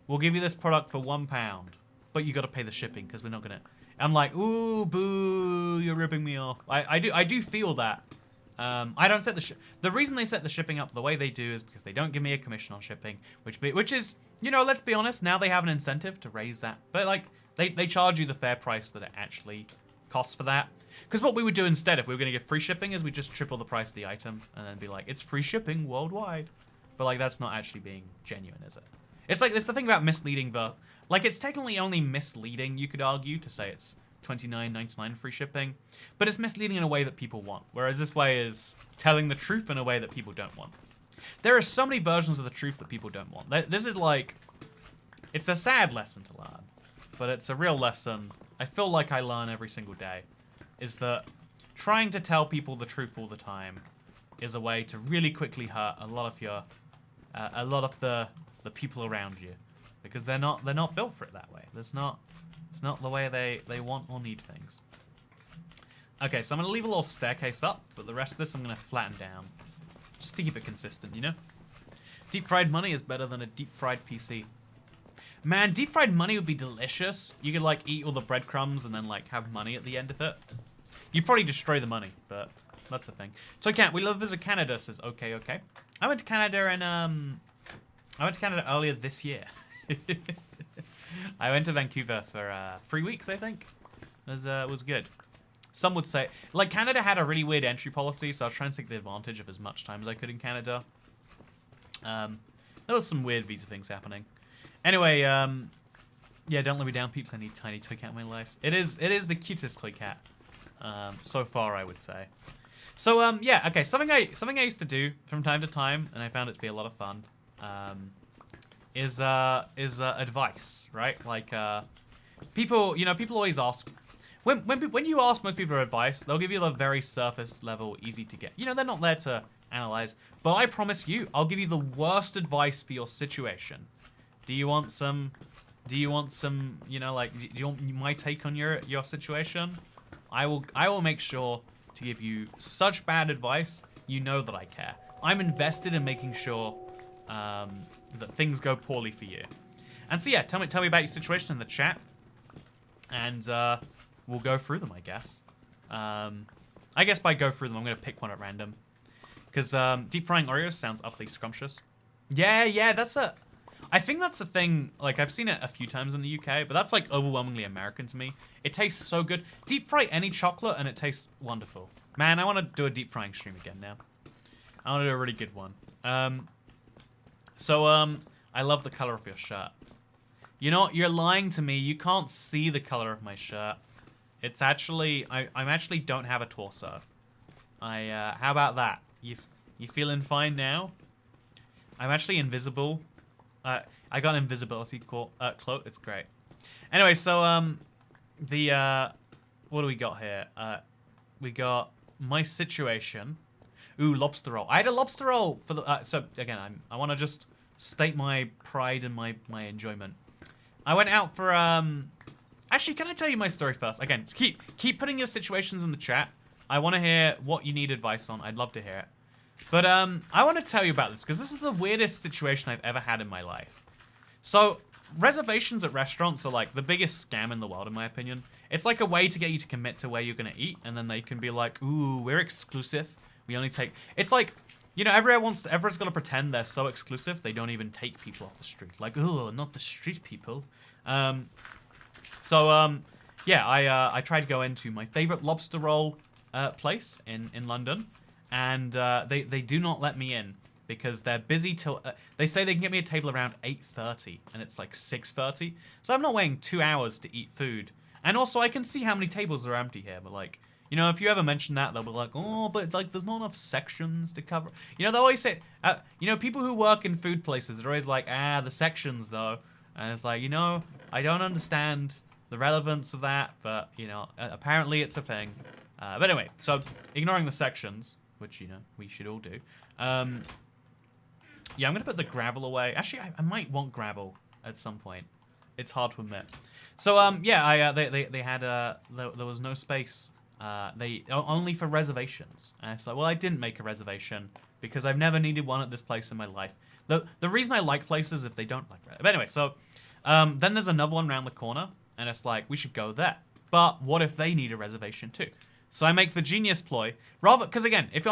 we'll give you this product for £1, but you got to pay the shipping because we're not gonna. I'm like, ooh, boo, you're ripping me off. I do feel that. I don't set the reason they set the shipping up the way they do is because they don't give me a commission on shipping, which is, you know, let's be honest, now they have an incentive to raise that. But like, they charge you the fair price that it actually costs for that. Because what we would do instead, if we were going to get free shipping, is we just triple the price of the item and then be like, it's free shipping worldwide. But like, that's not actually being genuine, is it? It's like, it's the thing about misleading like, it's technically only misleading, you could argue, to say it's $29.99 free shipping, but it's misleading in a way that people want, whereas this way is telling the truth in a way that people don't want. There are so many versions of the truth that people don't want. This is like, it's a sad lesson to learn, but it's a real lesson I feel like I learn every single day, is that trying to tell people the truth all the time is a way to really quickly hurt a lot of the people around you, because they're not built for it that way. It's not the way they want or need things. Okay, so I'm gonna leave a little staircase up, but the rest of this I'm gonna flatten down, just to keep it consistent, you know. Deep fried money is better than a deep fried PC. Man, deep fried money would be delicious. You could like eat all the breadcrumbs and then like have money at the end of it. You'd probably destroy the money, but that's the thing. So Cat, we love visit Canada, says okay. I went to Canada and I went to Canada earlier this year. I went to Vancouver for 3 weeks, I think. It was good. Some would say, like, Canada had a really weird entry policy, so I was trying to take the advantage of as much time as I could in Canada. There was some weird visa things happening. Anyway, yeah, don't let me down, peeps. I need tiny toy cat in my life. It is the cutest toy cat, so far, I would say. So, yeah, okay, something I used to do from time to time, and I found it to be a lot of fun, is advice, right? Like, people always ask, when you ask most people for advice, they'll give you the very surface level, easy to get. You know, they're not there to analyze. But I promise you, I'll give you the worst advice for your situation. Do you want some, you know, like, do you want my take on your situation? I will make sure to give you such bad advice. You know that I care. I'm invested in making sure that things go poorly for you. And so yeah, tell me about your situation in the chat, and we'll go through them. I guess. I guess by go through them, I'm gonna pick one at random, because deep frying Oreos sounds utterly scrumptious. Yeah, I think that's a thing. Like, I've seen it a few times in the UK, but that's like overwhelmingly American to me. It tastes so good. Deep fry any chocolate and it tastes wonderful. Man, I want to do a deep frying stream again now. I want to do a really good one. I love the color of your shirt. You know what? You're lying to me. You can't see the color of my shirt. It's actually, I actually don't have a torso. How about that? You feeling fine now? I'm actually invisible. I got an invisibility cloak. It's great. Anyway, so what do we got here? We got my situation. Ooh, lobster roll. I had a lobster roll for the. So again, I want to just state my pride and my enjoyment. I went out for Actually, can I tell you my story first? Again, keep putting your situations in the chat. I want to hear what you need advice on. I'd love to hear it. But I want to tell you about this because this is the weirdest situation I've ever had in my life. So, reservations at restaurants are like the biggest scam in the world, in my opinion. It's like a way to get you to commit to where you're going to eat, and then they can be like, ooh, we're exclusive. We only take... It's like, you know, everyone's got to pretend they're so exclusive, they don't even take people off the street. Like, ooh, not the street people. Yeah, I tried to go into my favorite lobster roll place in London. And they do not let me in because they're busy till... they say they can get me a table around 8:30, and it's like 6:30. So I'm not waiting 2 hours to eat food. And also, I can see how many tables are empty here, but like... You know, if you ever mention that, they'll be like, oh, but like, there's not enough sections to cover. You know, they always say... you know, people who work in food places, they're always like, the sections, though. And it's like, you know, I don't understand the relevance of that, but, you know, apparently it's a thing. But anyway, so ignoring the sections... which, you know, we should all do. Yeah, I'm going to put the gravel away. Actually, I might want gravel at some point. It's hard to admit. So, yeah, they had, there was no space. Only for reservations. And it's like, well, I didn't make a reservation because I've never needed one at this place in my life. The reason I like places if they don't like it. But anyway, so, then there's another one around the corner, and it's like, we should go there. But what if they need a reservation too? So I make the genius ploy, rather, because again, if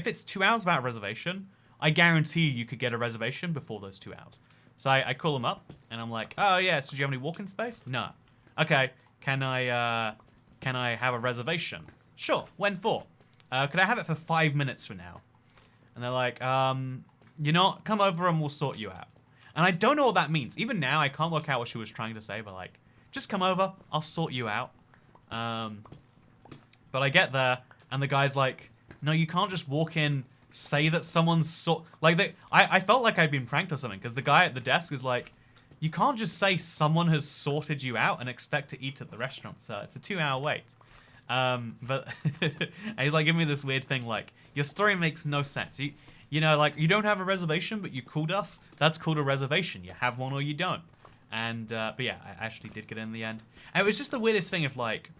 it's 2 hours without a reservation, I guarantee you could get a reservation before those 2 hours. So I call them up, and I'm like, oh yeah, so do you have any walk-in space? No. Okay, can I have a reservation? Sure, when for? Could I have it for 5 minutes from now? And they're like, you know, come over and we'll sort you out. And I don't know what that means. Even now, I can't work out what she was trying to say, but like, just come over, I'll sort you out. But I get there, and the guy's like, no, you can't just walk in, say that someone's I felt like I'd been pranked or something, because the guy at the desk is like, you can't just say someone has sorted you out and expect to eat at the restaurant, sir. It's a 2-hour wait. But and he's like giving me this weird thing, like, your story makes no sense. You know, like, you don't have a reservation, but you called us? That's called a reservation. You have one or you don't. And, but yeah, I actually did get in the end. And it was just the weirdest thing of, like,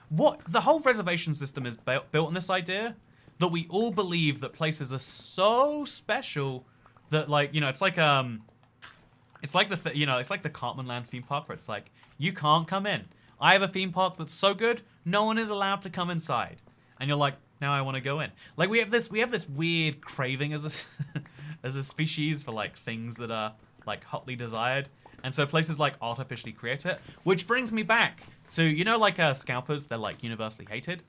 what the whole reservation system is built on this idea that we all believe that places are so special that, like, you know, it's like the Cartman Land theme park where it's like, you can't come in. I have a theme park that's so good, no one is allowed to come inside. And you're like, now I want to go in. Like, we have this weird craving as a as a species for like things that are like hotly desired. And so places like artificially create it, which brings me back to, you know, like scalpers, they're like universally hated.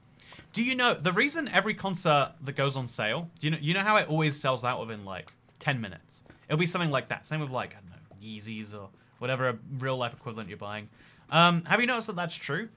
Do you know the reason every concert that goes on sale, you know how it always sells out within like 10 minutes? It'll be something like that. Same with like, I don't know, Yeezys or whatever real life equivalent you're buying. Have you noticed that that's true?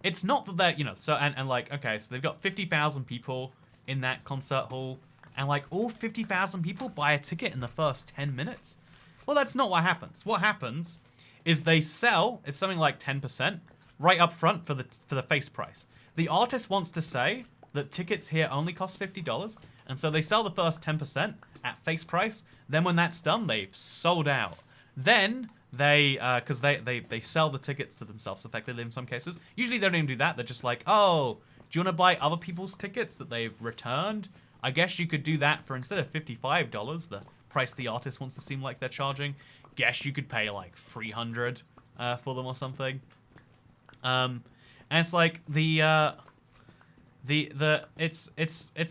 It's not that they're, you know, so, and like, okay, so they've got 50,000 people in that concert hall, and like all 50,000 people buy a ticket in the first 10 minutes? Well, that's not what happens. What happens is they sell, it's something like 10%, right up front for the face price. The artist wants to say that tickets here only cost $50, and so they sell the first 10% at face price. Then when that's done, they've sold out. Then because they sell the tickets to themselves effectively in some cases. Usually they don't even do that. They're just like, oh, do you want to buy other people's tickets that they've returned? I guess you could do that for, instead of $55, the price the artist wants to seem like they're charging, guess you could pay like $300 for them or something. And it's like it's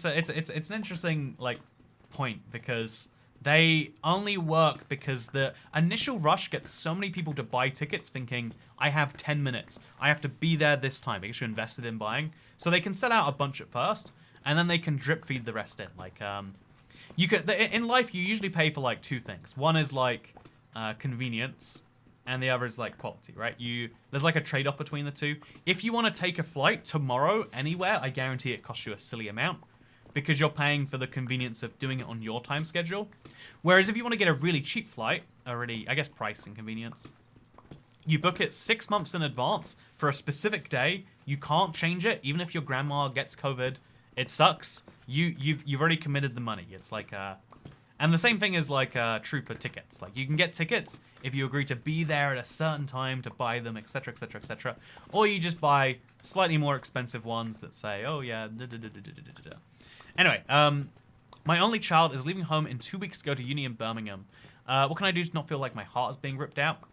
an interesting like point, because they only work because the initial rush gets so many people to buy tickets thinking, I have 10 minutes. I have to be there this time because you're invested in buying. So they can sell out a bunch at first, and then they can drip feed the rest in. Like, you could, in life, you usually pay for like two things. One is like convenience, and the other is like quality, right? There's like a trade-off between the two. If you want to take a flight tomorrow anywhere, I guarantee it costs you a silly amount, because you're paying for the convenience of doing it on your time schedule. Whereas if you want to get a really cheap flight, already, I guess price and convenience, you book it 6 months in advance for a specific day. You can't change it, even if your grandma gets COVID. It sucks. You've already committed the money. It's like, and the same thing is like true for tickets. Like, you can get tickets if you agree to be there at a certain time to buy them, etc., etc., etc. Or you just buy slightly more expensive ones that say, oh yeah, da da da da da da da. Anyway, my only child is leaving home in 2 weeks to go to uni in Birmingham. What can I do to not feel like my heart is being ripped out?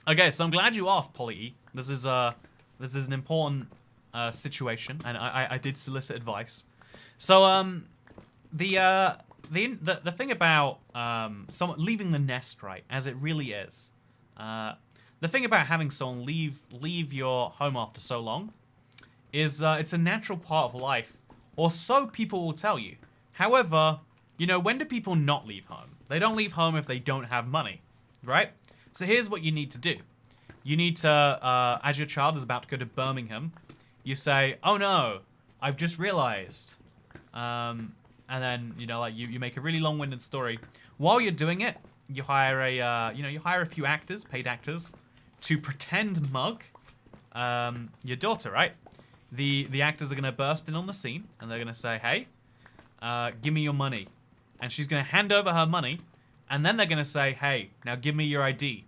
Okay, so I'm glad you asked, Polly E. This is an important situation, and I did solicit advice. So the thing about someone leaving the nest, right, as it really is, the thing about having someone leave your home after so long is it's a natural part of life. Or so people will tell you. However, you know, when do people not leave home? They don't leave home if they don't have money, right? So here's what you need to do. You need to, as your child is about to go to Birmingham, you say, oh no, I've just realized. And then, you know, like you make a really long-winded story. While you're doing it, you hire a few actors, paid actors, to pretend mug your daughter, right? The actors are going to burst in on the scene, and they're going to say, hey, give me your money. And she's going to hand over her money, and then they're going to say, hey, now give me your ID.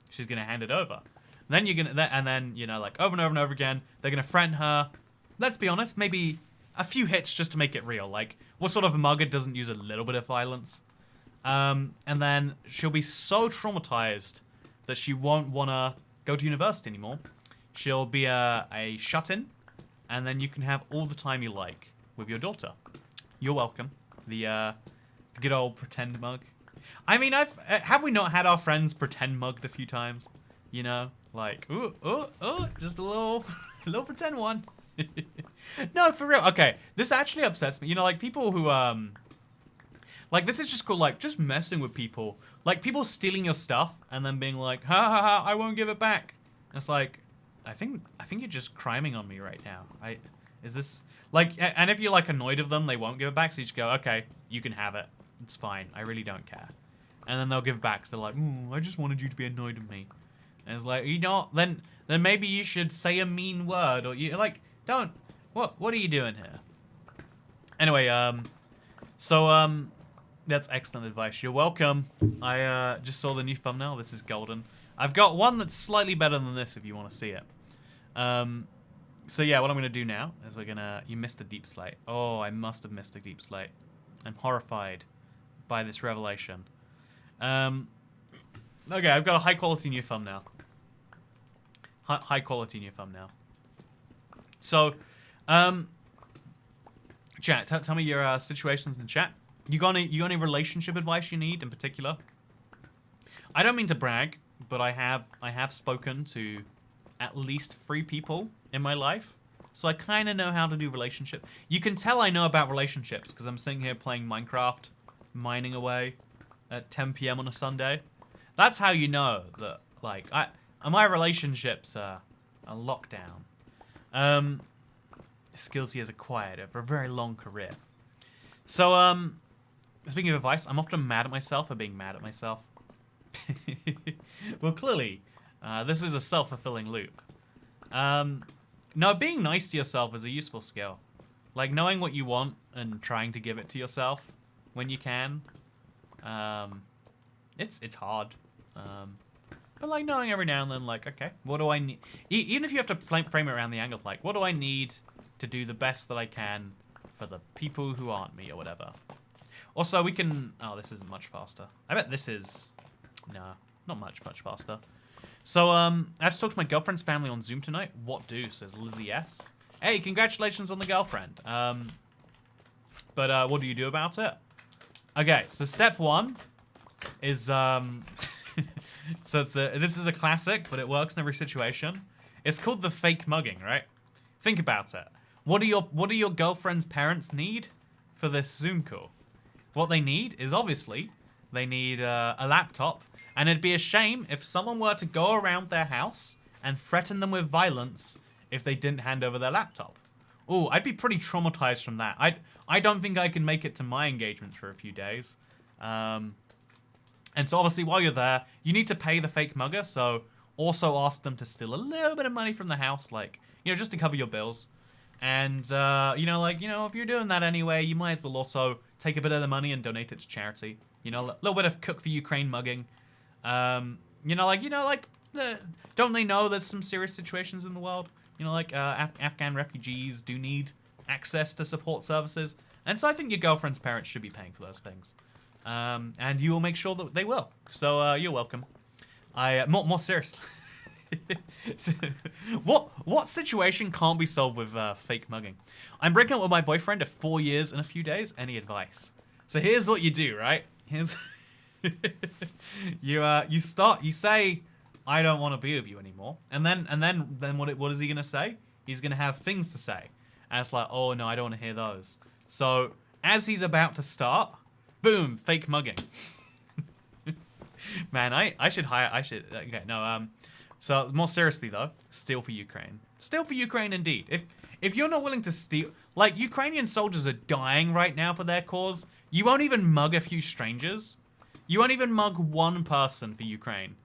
She's going to hand it over. And then you know, like over and over and over again, they're going to threaten her. Let's be honest, maybe a few hits just to make it real. Like, what sort of a mugger doesn't use a little bit of violence? And then she'll be so traumatized that she won't want to go to university anymore. She'll be a shut-in. And then you can have all the time you like with your daughter. You're welcome. The good old pretend mug. I mean, have we not had our friends pretend mugged a few times? You know, like, ooh, just a little pretend one. No, for real. Okay, this actually upsets me. You know, like people who like this is just called like just messing with people. Like people stealing your stuff and then being like, ha ha ha, I won't give it back. It's like, I think you're just criming on me right now. Is this like, and if you're like annoyed of them, they won't give it back. So you just go, okay, you can have it. It's fine. I really don't care. And then they'll give it back. So they're like, I just wanted you to be annoyed at me. And it's like, you know, then maybe you should say a mean word, or you like, don't. What are you doing here? Anyway, that's excellent advice. You're welcome. I just saw the new thumbnail. This is golden. I've got one that's slightly better than this if you want to see it. So yeah, what I'm going to do now is you missed a deep slate. Oh, I must have missed a deep slate. I'm horrified by this revelation. Okay, I've got a high quality new thumbnail. High quality new thumbnail. So, chat, tell me your situations in the chat. You got any relationship advice you need in particular? I don't mean to brag, but I have spoken to at least 3 people in my life, so I kind of know how to do relationship. You can tell I know about relationships because I'm sitting here playing Minecraft, mining away at 10 p.m. on a Sunday. That's how you know that, like, my relationships are locked down. Skills he has acquired over a very long career. So, speaking of advice, I'm often mad at myself for being mad at myself. Well, clearly, this is a self-fulfilling loop. No, being nice to yourself is a useful skill. Like, knowing what you want and trying to give it to yourself when you can. It's hard. But like knowing every now and then, like, okay, what do I need? Even if you have to frame it around the angle, like, what do I need to do the best that I can for the people who aren't me or whatever. Also, we can... Oh, this isn't much faster. I bet this is... Nah, not much faster. So, I have to talk to my girlfriend's family on Zoom tonight. What do, says Lizzie S. Hey, congratulations on the girlfriend. But what do you do about it? Okay, so step one is... So this is a classic, but it works in every situation. It's called the fake mugging, right? Think about it. What do your girlfriend's parents need for this Zoom call? What they need is obviously they need a laptop, and it'd be a shame if someone were to go around their house and threaten them with violence if they didn't hand over their laptop. Ooh, I'd be pretty traumatized from that. I don't think I can make it to my engagements for a few days. And so obviously while you're there, you need to pay the fake mugger, so also ask them to steal a little bit of money from the house, like, you know, just to cover your bills. And, you know, like, you know, if you're doing that anyway, you might as well also take a bit of the money and donate it to charity. You know, a little bit of Cook for Ukraine mugging. You know, like, don't they know there's some serious situations in the world? You know, like, Afghan refugees do need access to support services. And so I think your girlfriend's parents should be paying for those things. And you will make sure that they will. So, you're welcome. More seriously. What situation can't be solved with fake mugging? I'm breaking up with my boyfriend of 4 years in a few days. Any advice? So here's what you do, right? Here's you say, I don't want to be with you anymore, and then what is he gonna say? He's gonna have things to say, and it's like, oh no, I don't want to hear those. So as he's about to start, boom, fake mugging. Man, I should hire. Okay, no. So more seriously though, steal for Ukraine. Steal for Ukraine indeed. If you're not willing to steal, like Ukrainian soldiers are dying right now for their cause. You won't even mug a few strangers. You won't even mug one person for Ukraine.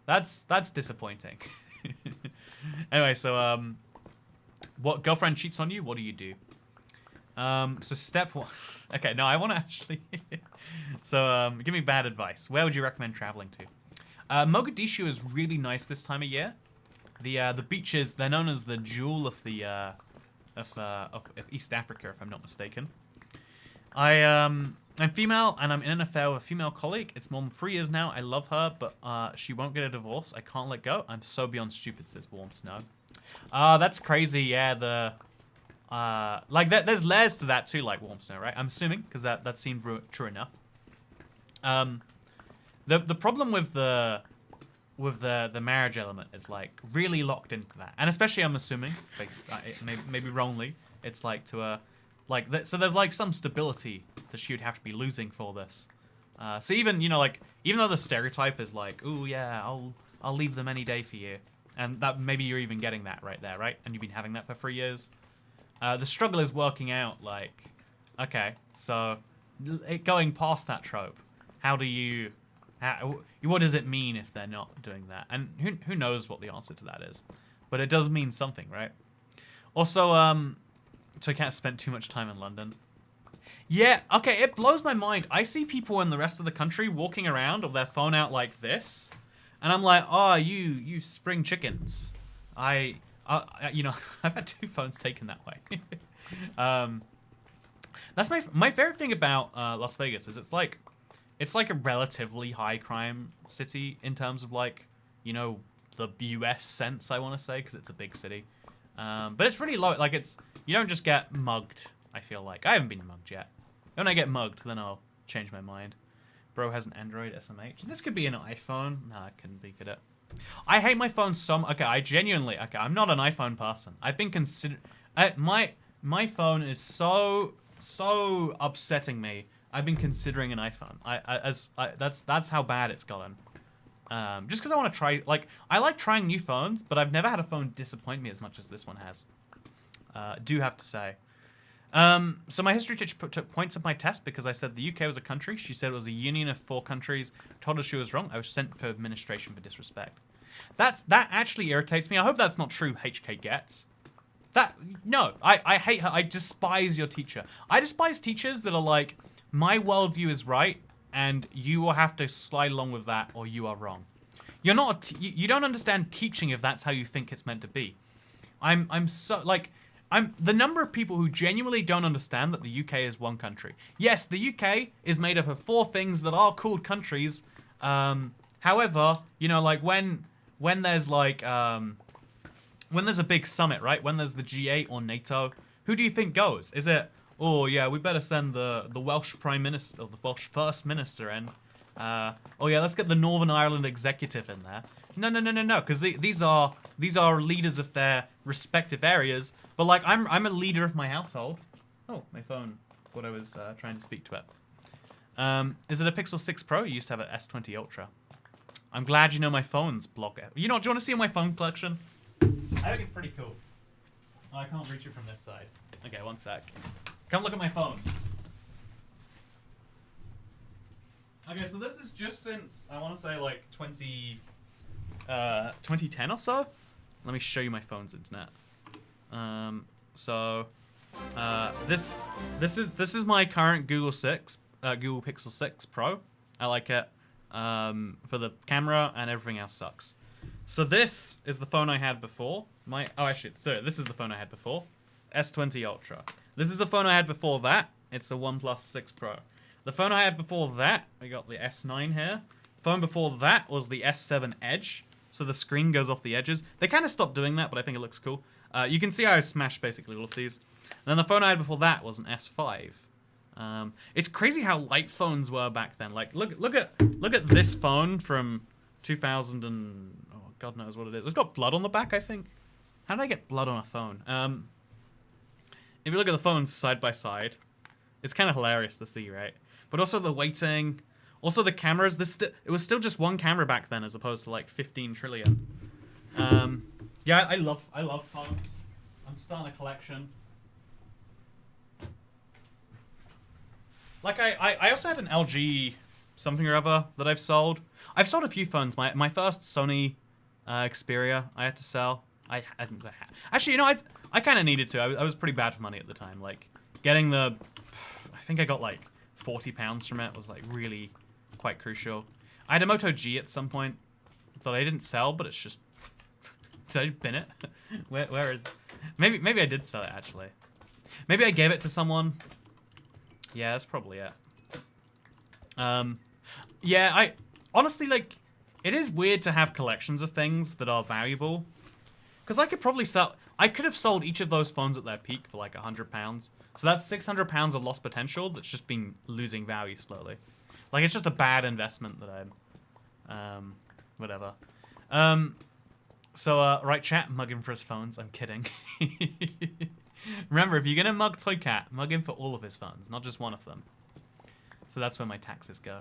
That's disappointing. Anyway, so what girlfriend cheats on you? What do you do? So step one. Okay, no, I want to actually. So give me bad advice. Where would you recommend traveling to? Mogadishu is really nice this time of year. The beaches, they're known as the jewel of the of East Africa, if I'm not mistaken. I'm female and I'm in an affair with a female colleague. It's more than 3 years now. I love her, but she won't get a divorce. I can't let go. I'm so beyond stupid, says Warm Snow. That's crazy. Yeah, like there's layers to that too, like Warm Snow, right? I'm assuming because that seemed true enough. The problem with the marriage element is like really locked into that, and especially I'm assuming, maybe wrongly, it's like to so there's like some stability that she would have to be losing for this. So even even though the stereotype is like, oh yeah, I'll leave them any day for you, and that maybe you're even getting that right there, right? And you've been having that for 3 years. The struggle is working out like, okay, so going past that trope, what does it mean if they're not doing that? And who knows what the answer to that is, but it does mean something, right? Also, so I can't spend too much time in London. Yeah, okay, it blows my mind. I see people in the rest of the country walking around with their phone out like this, and I'm like, oh, you spring chickens. You know, I've had 2 phones taken that way. That's my favorite thing about Las Vegas is it's like a relatively high crime city in terms of like, you know, the US sense, I want to say, because it's a big city. But it's really low. Like you don't just get mugged, I feel like. I haven't been mugged yet. When I get mugged, then I'll change my mind. Bro has an Android SMH. This could be an iPhone. Nah, it couldn't be, could it? I hate my phone so much. Okay, I'm not an iPhone person. I've been my phone is so upsetting me. I've been considering an iPhone. That's how bad it's gotten. Just because I want to try, like, I like trying new phones, but I've never had a phone disappoint me as much as this one has. Do have to say. So my history teacher took points of my test because I said the UK was a country. She said it was a union of 4 countries. Told her she was wrong. I was sent for administration for disrespect. That actually irritates me. I hope that's not true, HK Gets. No, I hate her. I despise your teacher. I despise teachers that are like, my worldview is right, and you will have to slide along with that, or you are wrong. You're not. You don't understand teaching if that's how you think it's meant to be. I'm so like. I'm the number of people who genuinely don't understand that the UK is one country. Yes, the UK is made up of 4 things that are called countries. However, you know, like when there's like when there's a big summit, right? When there's the G8 or NATO, who do you think goes? Is it, oh yeah, we better send the Welsh Prime Minister or the Welsh First Minister in? Oh yeah, let's get the Northern Ireland executive in there. No, because these are leaders of their respective areas. But like, I'm a leader of my household. Oh, my phone. Thought I was trying to speak to it. Is it a Pixel 6 Pro? You used to have an S20 Ultra. I'm glad you know my phone's blocked. You know, do you want to see my phone collection? I think it's pretty cool. Oh, I can't reach it from this side. Okay, one sec. Come look at my phones. Okay, so this is just since, I want to say like 2010 or so. Let me show you my phone's internet. This is my current Google Pixel 6 Pro. I like it for the camera, and everything else sucks. So this is the phone I had before. This is the phone I had before. S20 Ultra. This is the phone I had before that. It's the OnePlus 6 Pro. The phone I had before that, we got the S9 here. The phone before that was the S7 Edge. So the screen goes off the edges. They kind of stopped doing that, but I think it looks cool. You can see how I smashed basically all of these. And then the phone I had before that was an S5. It's crazy how light phones were back then. Like, look at this phone from 2000 and oh, God knows what it is. It's got blood on the back, I think. How did I get blood on a phone? If you look at the phones side by side, it's kind of hilarious to see, right? But also the weighting, also the cameras. It was still just one camera back then, as opposed to like 15 trillion. Yeah, I love phones. I'm starting a collection. Like I also had an LG something or other that I've sold. I've sold a few phones. My first Sony Xperia I had to sell. Actually, you know, I kind of needed to. I was pretty bad for money at the time. Like getting I think I got like £40 from it was like really quite crucial. I had a Moto G at some point that I didn't sell, but it's just. Did I bin it? Where is? Maybe I did sell it actually. Maybe I gave it to someone. Yeah, that's probably it. Yeah, I honestly like. It is weird to have collections of things that are valuable, because I could probably sell. I could have sold each of those phones at their peak for like £100. So that's £600 of lost potential that's just been losing value slowly. Like it's just a bad investment that I'm. Whatever. So, right, chat, mug him for his phones. I'm kidding. Remember, if you're gonna mug Toy Cat, mug him for all of his phones, not just one of them. So that's where my taxes go.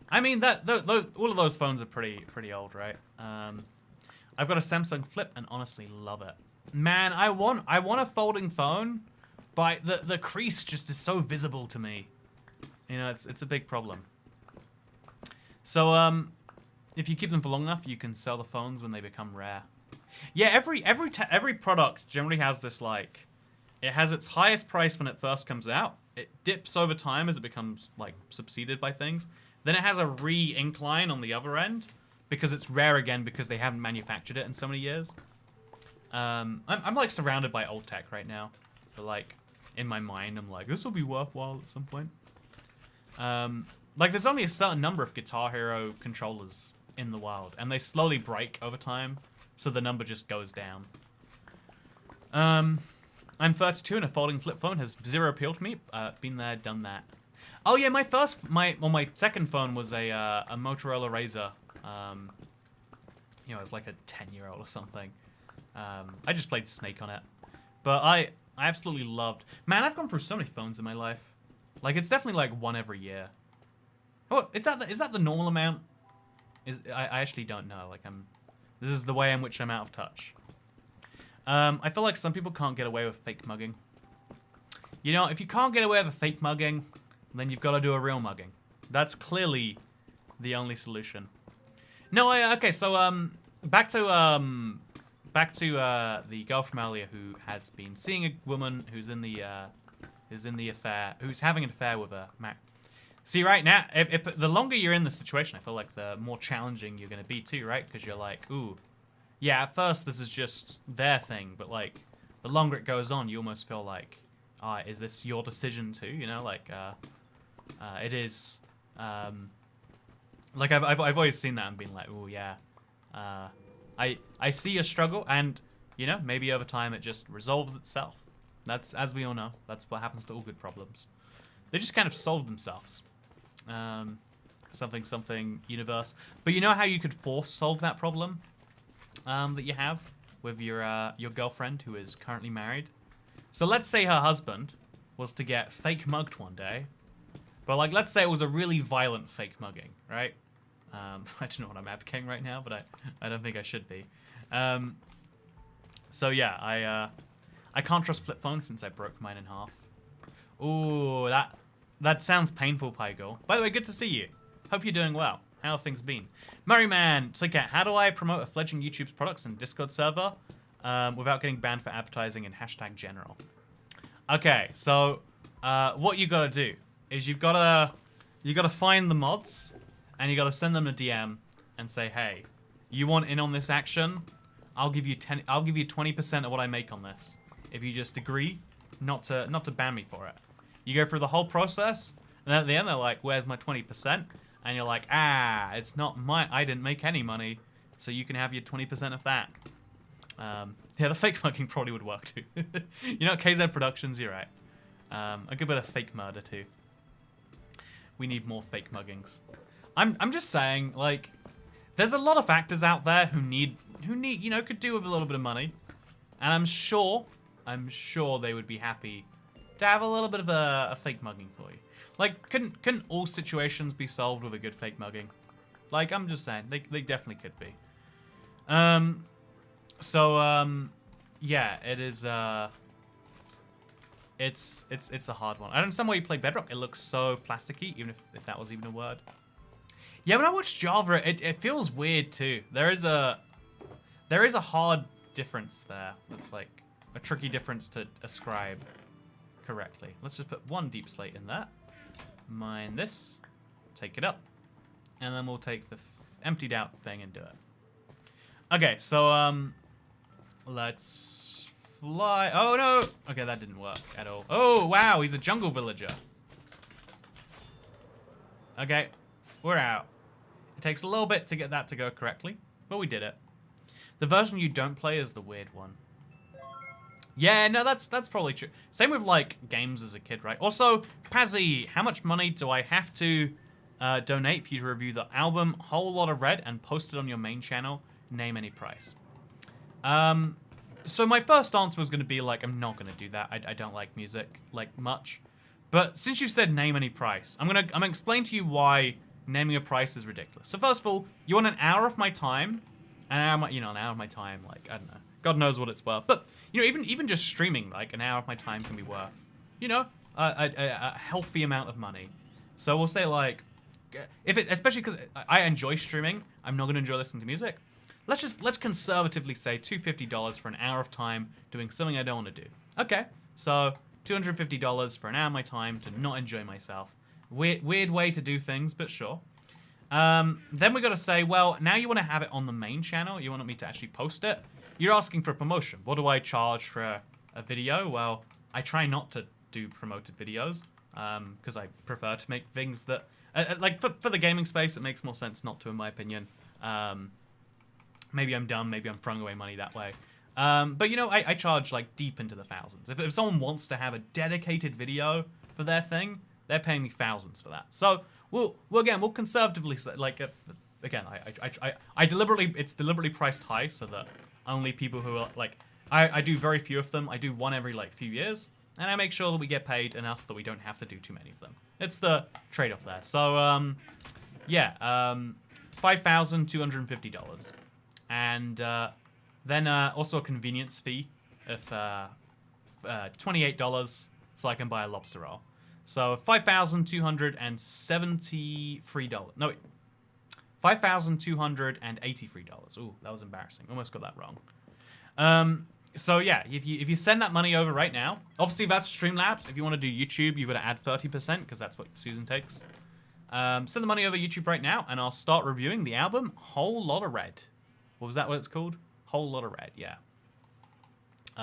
I mean, all of those phones are pretty old, right? I've got a Samsung Flip and honestly love it. Man, I want a folding phone, but the crease just is so visible to me. You know, it's a big problem. So, if you keep them for long enough, you can sell the phones when they become rare. Yeah, every product generally has this, like, it has its highest price when it first comes out. It dips over time as it becomes like succeeded by things. Then it has a re-incline on the other end because it's rare again because they haven't manufactured it in so many years. I'm like surrounded by old tech right now, but like in my mind I'm like, this will be worthwhile at some point. Like there's only a certain number of Guitar Hero controllers in the wild, and they slowly break over time, so the number just goes down. I'm 32 and a folding flip phone has zero appeal to me. Been there, done that. Oh yeah, my second phone was a Motorola Razr. You know, it was like a 10-year-old or something. I just played Snake on it, but I absolutely loved. Man, I've gone through so many phones in my life. Like it's definitely like one every year. Oh, is that the normal amount? I actually don't know. Like this is the way in which I'm out of touch. I feel like some people can't get away with fake mugging. You know, if you can't get away with a fake mugging, then you've got to do a real mugging. That's clearly the only solution. No, okay. So back to the girl from earlier who has been seeing a woman who's in the affair, who's having an affair with a man. See, right now, if the longer you're in the situation, I feel like the more challenging you're going to be too, right? Because you're like, ooh, yeah, at first this is just their thing, but like, the longer it goes on, you almost feel like, is this your decision too? You know, like, it is, like I've always seen that and been like, ooh, yeah, I see your struggle, and you know, maybe over time it just resolves itself. That's, as we all know, that's what happens to all good problems. They just kind of solve themselves. Something universe. But you know how you could force solve that problem that you have with your girlfriend who is currently married? So let's say her husband was to get fake mugged one day. But like, let's say it was a really violent fake mugging, right? I don't know what I'm advocating right now, but I don't think I should be. So yeah, I can't trust flip phones since I broke mine in half. Ooh, that sounds painful, Pygo. By the way, good to see you. Hope you're doing well. How have things been? Merryman, so okay, how do I promote a fledgling YouTube's products in Discord server without getting banned for advertising and hashtag general? Okay, so what you gotta do is you gotta find the mods and you gotta send them a DM and say, hey, you want in on this action? I'll give you 20% of what I make on this if you just agree not to ban me for it. You go through the whole process, and at the end they're like, where's my 20%? And you're like, it's not I didn't make any money, so you can have your 20% of that. Yeah, the fake mugging probably would work too. You know, KZ Productions, you're right. A good bit of fake murder too. We need more fake muggings. I'm just saying, like, there's a lot of actors out there who need, you know, could do with a little bit of money. And I'm sure they would be happy to have a little bit of a fake mugging for you. Like, couldn't all situations be solved with a good fake mugging? Like, I'm just saying, they definitely could be. Yeah, it is, it's a hard one. I don't understand why you play Bedrock. It looks so plasticky, even if that was even a word. Yeah, when I watch Java, it feels weird too. There is a hard difference there. That's like a tricky difference to ascribe correctly. Let's just put one deep slate in that. Mine this. Take it up. And then we'll take the emptied out thing and do it. Okay, so let's fly. Oh no! Okay, that didn't work at all. Oh wow, he's a jungle villager. Okay, we're out. It takes a little bit to get that to go correctly, but we did it. The version you don't play is the weird one. Yeah, no, that's probably true. Same with, like, games as a kid, right? Also, Pazzy, how much money do I have to donate for you to review the album Whole Lotta Red and post it on your main channel? Name any price. So my first answer was going to be, like, I'm not going to do that. I don't like music, like, much. But since you said name any price, I'm gonna explain to you why naming a price is ridiculous. So first of all, you want an hour of my time, an hour of my time, like, I don't know. God knows what it's worth. But, you know, even just streaming, like, an hour of my time can be worth, you know, a healthy amount of money. So we'll say, like, especially because I enjoy streaming, I'm not going to enjoy listening to music. Let's conservatively say $250 for an hour of time doing something I don't want to do. Okay, so $250 for an hour of my time to not enjoy myself. Weird way to do things, but sure. Then we got to say, well, now you want to have it on the main channel. You want me to actually post it. You're asking for a promotion. What do I charge for a video? Well, I try not to do promoted videos because I prefer to make things that, like for the gaming space, it makes more sense not to, in my opinion. Maybe I'm dumb. Maybe I'm throwing away money that way. But, you know, I charge, like, deep into the thousands. If someone wants to have a dedicated video for their thing, they're paying me thousands for that. So, we'll conservatively say, like, again, it's deliberately priced high so that only people who are, like, I do very few of them. I do one every, like, few years. And I make sure that we get paid enough that we don't have to do too many of them. It's the trade-off there. So, yeah, $5,250. And then also a convenience fee of $28 so I can buy a lobster roll. So $5,273. No, wait. $5,283. Ooh, that was embarrassing. Almost got that wrong. So yeah, if you send that money over right now, obviously that's Streamlabs. If you want to do YouTube, you've got to add 30% because that's what Susan takes. Send the money over YouTube right now, and I'll start reviewing the album Whole Lotta Red. What was that what it's called? Whole Lotta Red, yeah.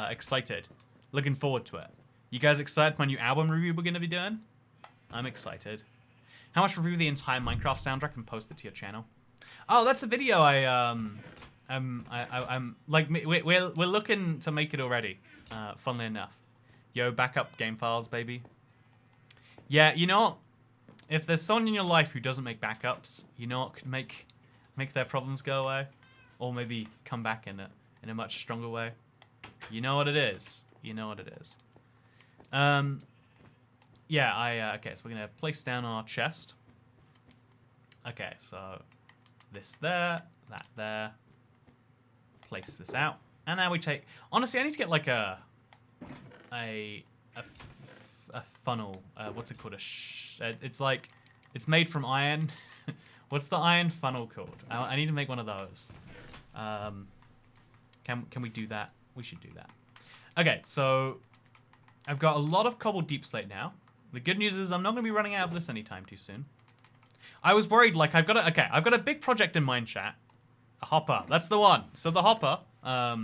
Excited. Looking forward to it. You guys excited for my new album review we're going to be doing? I'm excited. How much review the entire Minecraft soundtrack and post it to your channel? Oh, that's a video I'm like, we're looking to make it already, funnily enough. Yo, backup game files, baby. Yeah, you know what? If there's someone in your life who doesn't make backups, you know what could make their problems go away? Or maybe come back in a much stronger way? You know what it is. You know what it is. Yeah, okay, so we're going to place down our chest. Okay, so this there, that there. Place this out. And now we take... Honestly, I need to get like a funnel. What's it called? It's like... It's made from iron. What's the iron funnel called? I need to make one of those. Can we do that? We should do that. Okay, so... I've got a lot of cobbled deep slate now. The good news is I'm not going to be running out of this anytime too soon. I was worried, like, I've got a big project in mind, chat. A hopper. That's the one. So the hopper, I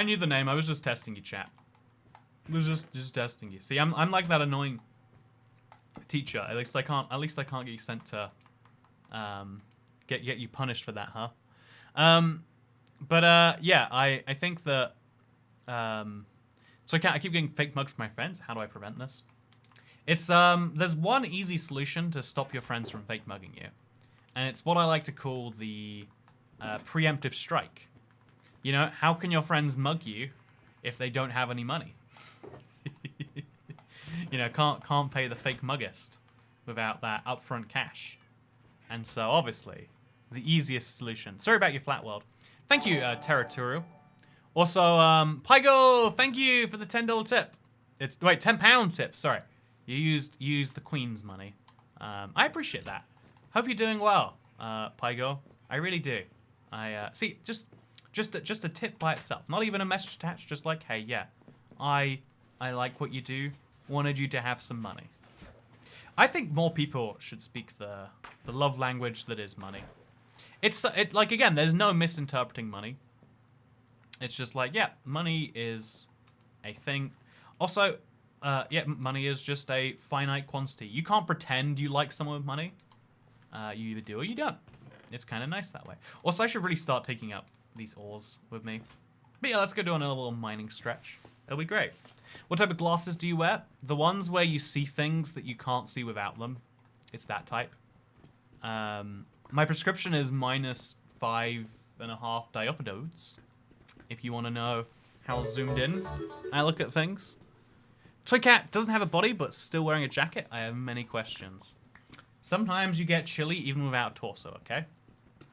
knew the name. I was just testing you, chat. I was just testing you. See, I'm like that annoying teacher. At least I can't get you sent to get you punished for that, huh? Yeah, I think that so I keep getting fake mugs from my friends. How do I prevent this? It's there's one easy solution to stop your friends from fake mugging you. And it's what I like to call the preemptive strike. You know, how can your friends mug you if they don't have any money? You know, can't pay the fake muggist without that upfront cash. And so, obviously, the easiest solution. Sorry about your flat world. Thank you, Territorial. Also, Pygo, thank you for the $10 tip. Wait, £10 tip. Sorry, you used the Queen's money. I appreciate that. Hope you're doing well, Pygo. I really do. See, just a tip by itself, not even a message attached. Just like, hey, yeah, I like what you do. Wanted you to have some money. I think more people should speak the love language that is money. It's like, again, there's no misinterpreting money. It's just like, yeah, money is a thing. Also, yeah, money is just a finite quantity. You can't pretend you like someone with money. You either do or you don't. It's kind of nice that way. Also, I should really start taking up these ores with me. But yeah, let's go do another little mining stretch. It'll be great. What type of glasses do you wear? The ones where you see things that you can't see without them. It's that type. My prescription is -5.5 diopters. If you want to know how zoomed in I look at things. Toy Cat doesn't have a body, but still wearing a jacket. I have many questions. Sometimes you get chilly even without a torso, okay?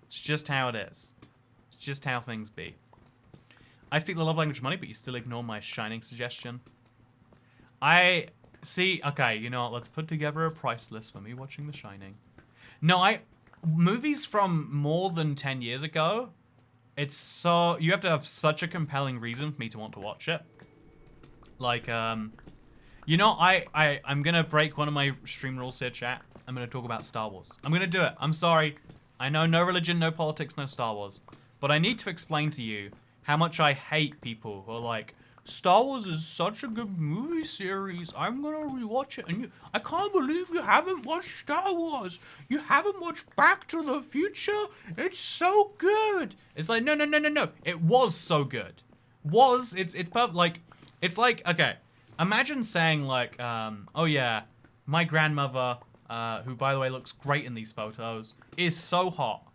It's just how it is. It's just how things be. I speak the love language of money, but you still ignore my Shining suggestion. I see. Okay, you know what? Let's put together a price list for me watching The Shining. No, movies from more than 10 years ago. It's so you have to have such a compelling reason for me to want to watch it. Like, you know, I'm gonna break one of my stream rules here, chat. I'm gonna talk about Star Wars. I'm gonna do it. I'm sorry. I know no religion, no politics, no Star Wars. But I need to explain to you how much I hate people who are like, Star Wars is such a good movie series. I'm gonna rewatch it. And I can't believe you haven't watched Star Wars. You haven't watched Back to the Future? It's so good. It's like, no. It was so good. It's perfect. Like, it's like, okay. Imagine saying like, oh yeah, my grandmother, who by the way looks great in these photos, is so hot.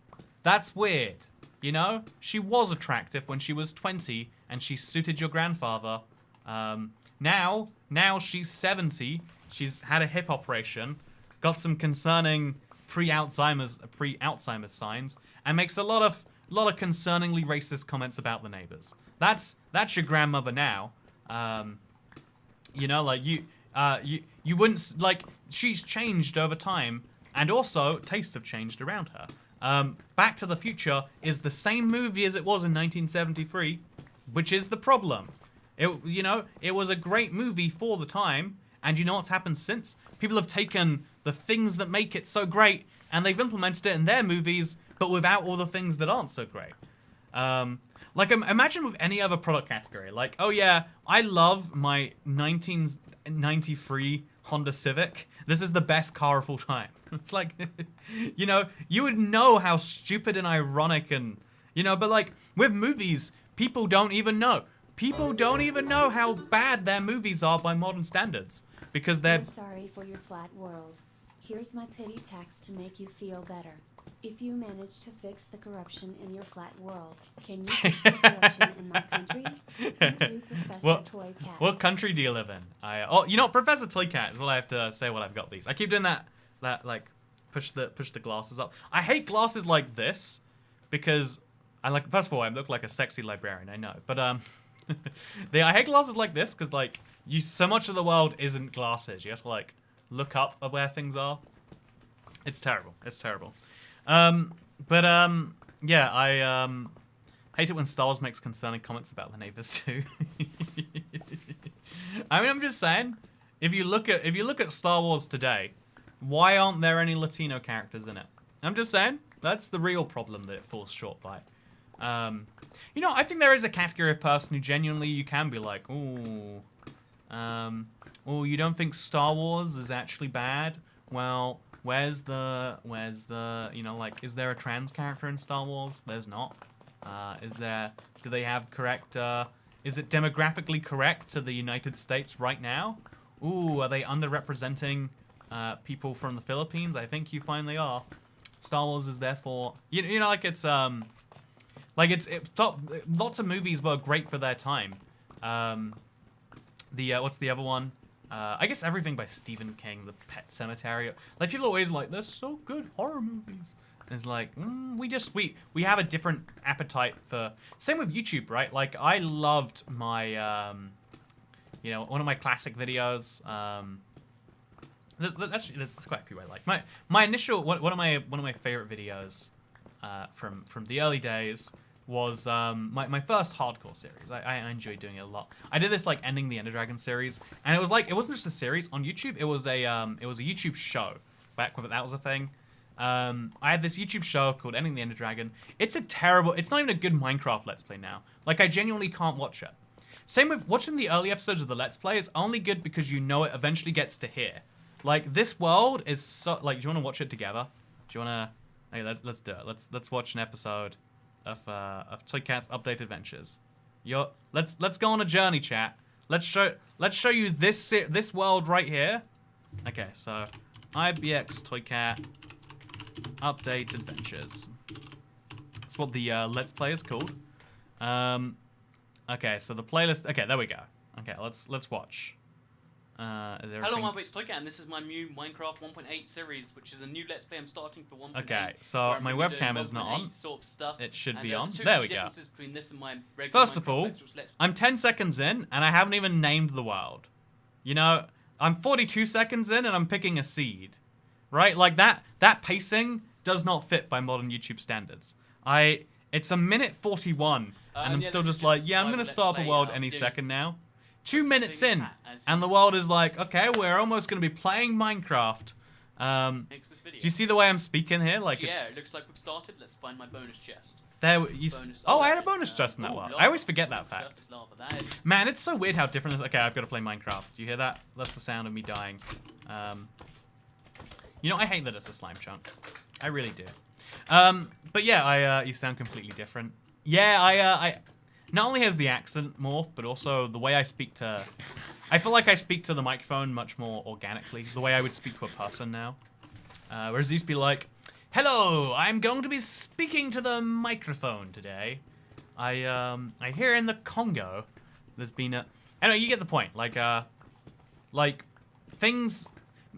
That's weird. You know, she was attractive when she was 20 and she suited your grandfather. Now she's 70. She's had a hip operation, got some concerning pre-Alzheimer's signs, and makes a lot of concerningly racist comments about the neighbors. That's your grandmother now. You know, like you wouldn't like. She's changed over time, and also tastes have changed around her. Back to the Future is the same movie as it was in 1973, which is the problem. It was a great movie for the time, And you know what's happened since? People have taken the things that make it so great and they've implemented it in their movies, but without all the things that aren't so great. Like, imagine with any other product category. Like, oh yeah, I love my 1993 Honda Civic. This is the best car of all time. It's like, you know, you would know how stupid and ironic and, you know, but like, with movies, people don't even know. People don't even know how bad their movies are by modern standards. Because they're... I'm sorry for your flat world. Here's my pity tax to make you feel better. If you manage to fix the corruption in your flat world, can you fix the corruption in my country? Thank you, Professor Toy Cat. What country do you live in? Oh, you know, Professor Toy Cat is what I have to say when I've got these. I keep doing that like push the glasses up. I hate glasses like this because I like. First of all, I look like a sexy librarian. I know, but I hate glasses like this because like so much of the world isn't glasses. You have to like look up at where things are. It's terrible. It's terrible. Yeah, I hate it when Star Wars makes concerning comments about the neighbors too. I mean, I'm just saying, if you look at Star Wars today, why aren't there any Latino characters in it? I'm just saying, that's the real problem that it falls short by. You know, I think there is a category of person who genuinely you can be like, ooh, you don't think Star Wars is actually bad? Well, where's the, you know, like, is there a trans character in Star Wars? There's not. Do they have correct, is it demographically correct to the United States right now? Ooh, are they underrepresenting, people from the Philippines? I think you finally are. Star Wars is therefore, you know, like it's lots of movies were great for their time. What's the other one? I guess everything by Stephen King, The Pet Sematary. Like, people are always like, they're so good, horror movies. It's like, we have a different appetite for... Same with YouTube, right? Like, I loved my, you know, one of my classic videos. There's quite a few I like. My initial, one of my favorite videos from the early days was my first hardcore series. I enjoyed doing it a lot. I did this like Ending the Ender Dragon series, and it was like, it wasn't just a series on YouTube. It was a YouTube show back when that was a thing. I had this YouTube show called Ending the Ender Dragon. It's not even a good Minecraft Let's Play now. Like, I genuinely can't watch it. Same with watching the early episodes of the Let's Play is only good because you know it eventually gets to here. Like, this world is so, like, do you want to watch it together? Do you want to, hey, let's do it. Let's watch an episode of Toy Cat's Update Adventures. Let's go on a journey, chat. Let's show you this world right here. Okay, so IBX Toy Cat Update Adventures. That's what the Let's Play is called. Okay, so the playlist. Okay, there we go. Okay, let's watch. Hello, my it's Toy Cat, and this is my new Minecraft 1.8 series, which is a new Let's Play I'm starting for 1.8. Okay, so my webcam is not on. Sort of stuff. It should and be on. Two there we go. between this and my regular First of all, I'm 10 seconds in, and I haven't even named the world. You know, I'm 42 seconds in, and I'm picking a seed. Right? Like, that pacing does not fit by modern YouTube standards. It's a minute 41, and I'm still just like, yeah, I'm going to start up a world any second now. 2 minutes in, and the world is like, okay, we're almost going to be playing Minecraft. Do you see the way I'm speaking here? Like, yeah, it looks like we've started. Let's find my bonus chest. I had a bonus chest in that world. I always forget that fact. Man, it's so weird how different this. Okay, I've got to play Minecraft. Do you hear that? That's the sound of me dying. You know, I hate that it's a slime chunk. I really do. But yeah, you sound completely different. Yeah, I not only has the accent morphed, but also the way I speak to... I feel like I speak to the microphone much more organically, the way I would speak to a person now. Whereas it used to be like, hello, I'm going to be speaking to the microphone today. I hear in the Congo there's been a... Anyway, you get the point. Like things,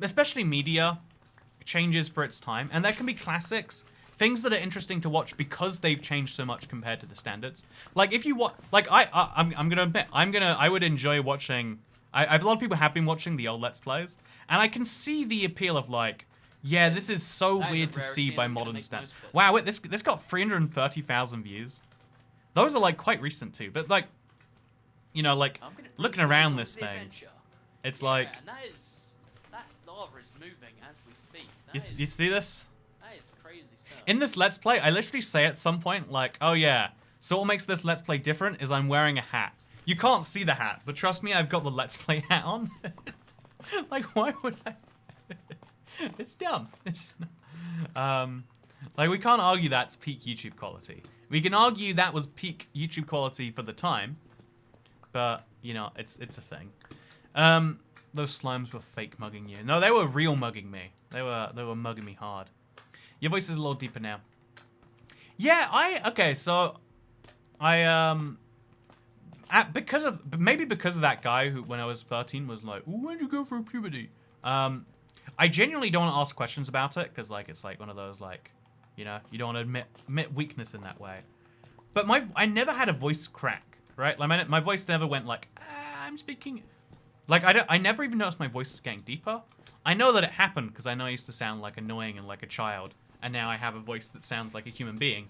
especially media, changes for its time, and there can be classics. Things that are interesting to watch because they've changed so much compared to the standards. Like, if you watch, like, I'm gonna admit, I would enjoy watching. A lot of people have been watching the old Let's Plays, and I can see the appeal of like, yeah, this is so weird to see by modern standards. Wow, wait, this got 330,000 views. Those are like quite recent too, but like, you know, like looking around this thing, It's like... And that lava is moving as we speak. You see this? That is crazy stuff. In this Let's Play, I literally say at some point, like, oh yeah, so what makes this Let's Play different is I'm wearing a hat. You can't see the hat, but trust me, I've got the Let's Play hat on. Like, why would I? It's dumb. It's... like, we can't argue that's peak YouTube quality. We can argue that was peak YouTube quality for the time, but, you know, it's a thing. Those slimes were fake mugging you. No, they were real mugging me. They were mugging me hard. Your voice is a little deeper now. Yeah, okay, so maybe because of that guy who, when I was 13, was like, where'd you go for puberty? I genuinely don't want to ask questions about it, because, like, it's like one of those, like, you know, you don't want to admit weakness in that way. But I never had a voice crack, right? Like, my voice never went like, I'm speaking. Like, I never even noticed my voice is getting deeper. I know that it happened, because I know I used to sound, like, annoying and like a child. And now I have a voice that sounds like a human being.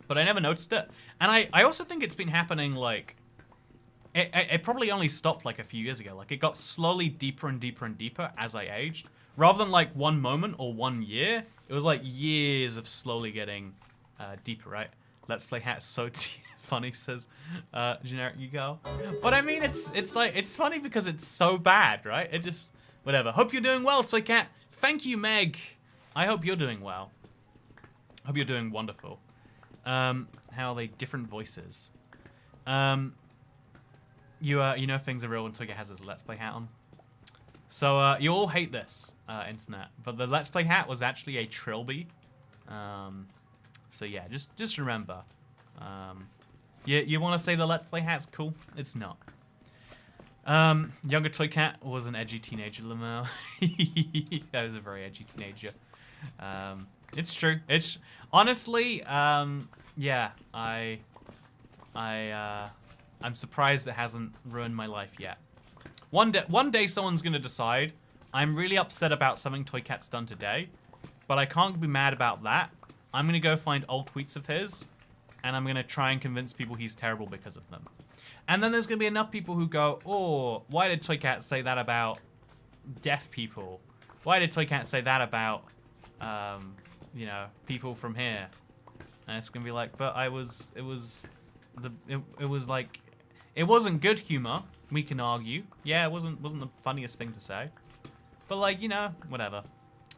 But I never noticed it. And I also think it's been happening, like... It probably only stopped, like, a few years ago. Like, it got slowly deeper and deeper and deeper as I aged. Rather than, like, one moment or 1 year, it was, like, years of slowly getting deeper, right? Let's Play Hat so funny, says Generic You Go. But, I mean, it's like, it's funny because it's so bad, right? It just... Whatever. Hope you're doing well, Soy Cat. Thank you, Meg. I hope you're doing well. Hope you're doing wonderful. How are they different voices? You know things are real when Twigger has his Let's Play hat on. So, you all hate this, internet. But the Let's Play hat was actually a trilby. So yeah, just remember. You want to say the Let's Play hat's cool? It's not. Younger Toy Cat was an edgy teenager, Lamau. I was a very edgy teenager. It's true. It's honestly, yeah, I'm surprised it hasn't ruined my life yet. One day someone's gonna decide, I'm really upset about something Toy Cat's done today, but I can't be mad about that. I'm gonna go find old tweets of his, and I'm gonna try and convince people he's terrible because of them. And then there's gonna be enough people who go, oh, why did Toy Cat say that about deaf people? Why did Toy Cat say that about, you know, people from here? And it's gonna be like, but it was like, it wasn't good humor. We can argue. Yeah, it wasn't the funniest thing to say. But like, you know, whatever.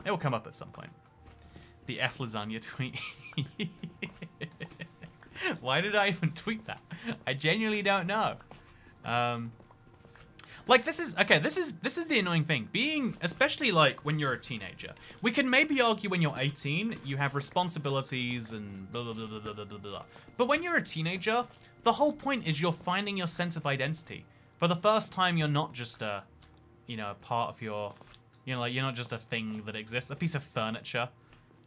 It will come up at some point. The F lasagna tweet. Why did I even tweet that? I genuinely don't know. Like, this is the annoying thing. Being, especially like when you're a teenager, we can maybe argue when you're 18, you have responsibilities and blah, blah, blah, blah, blah, blah, blah. But when you're a teenager, the whole point is you're finding your sense of identity. For the first time, you're not just a, you know, part of your, you know, like, you're not just a thing that exists, a piece of furniture.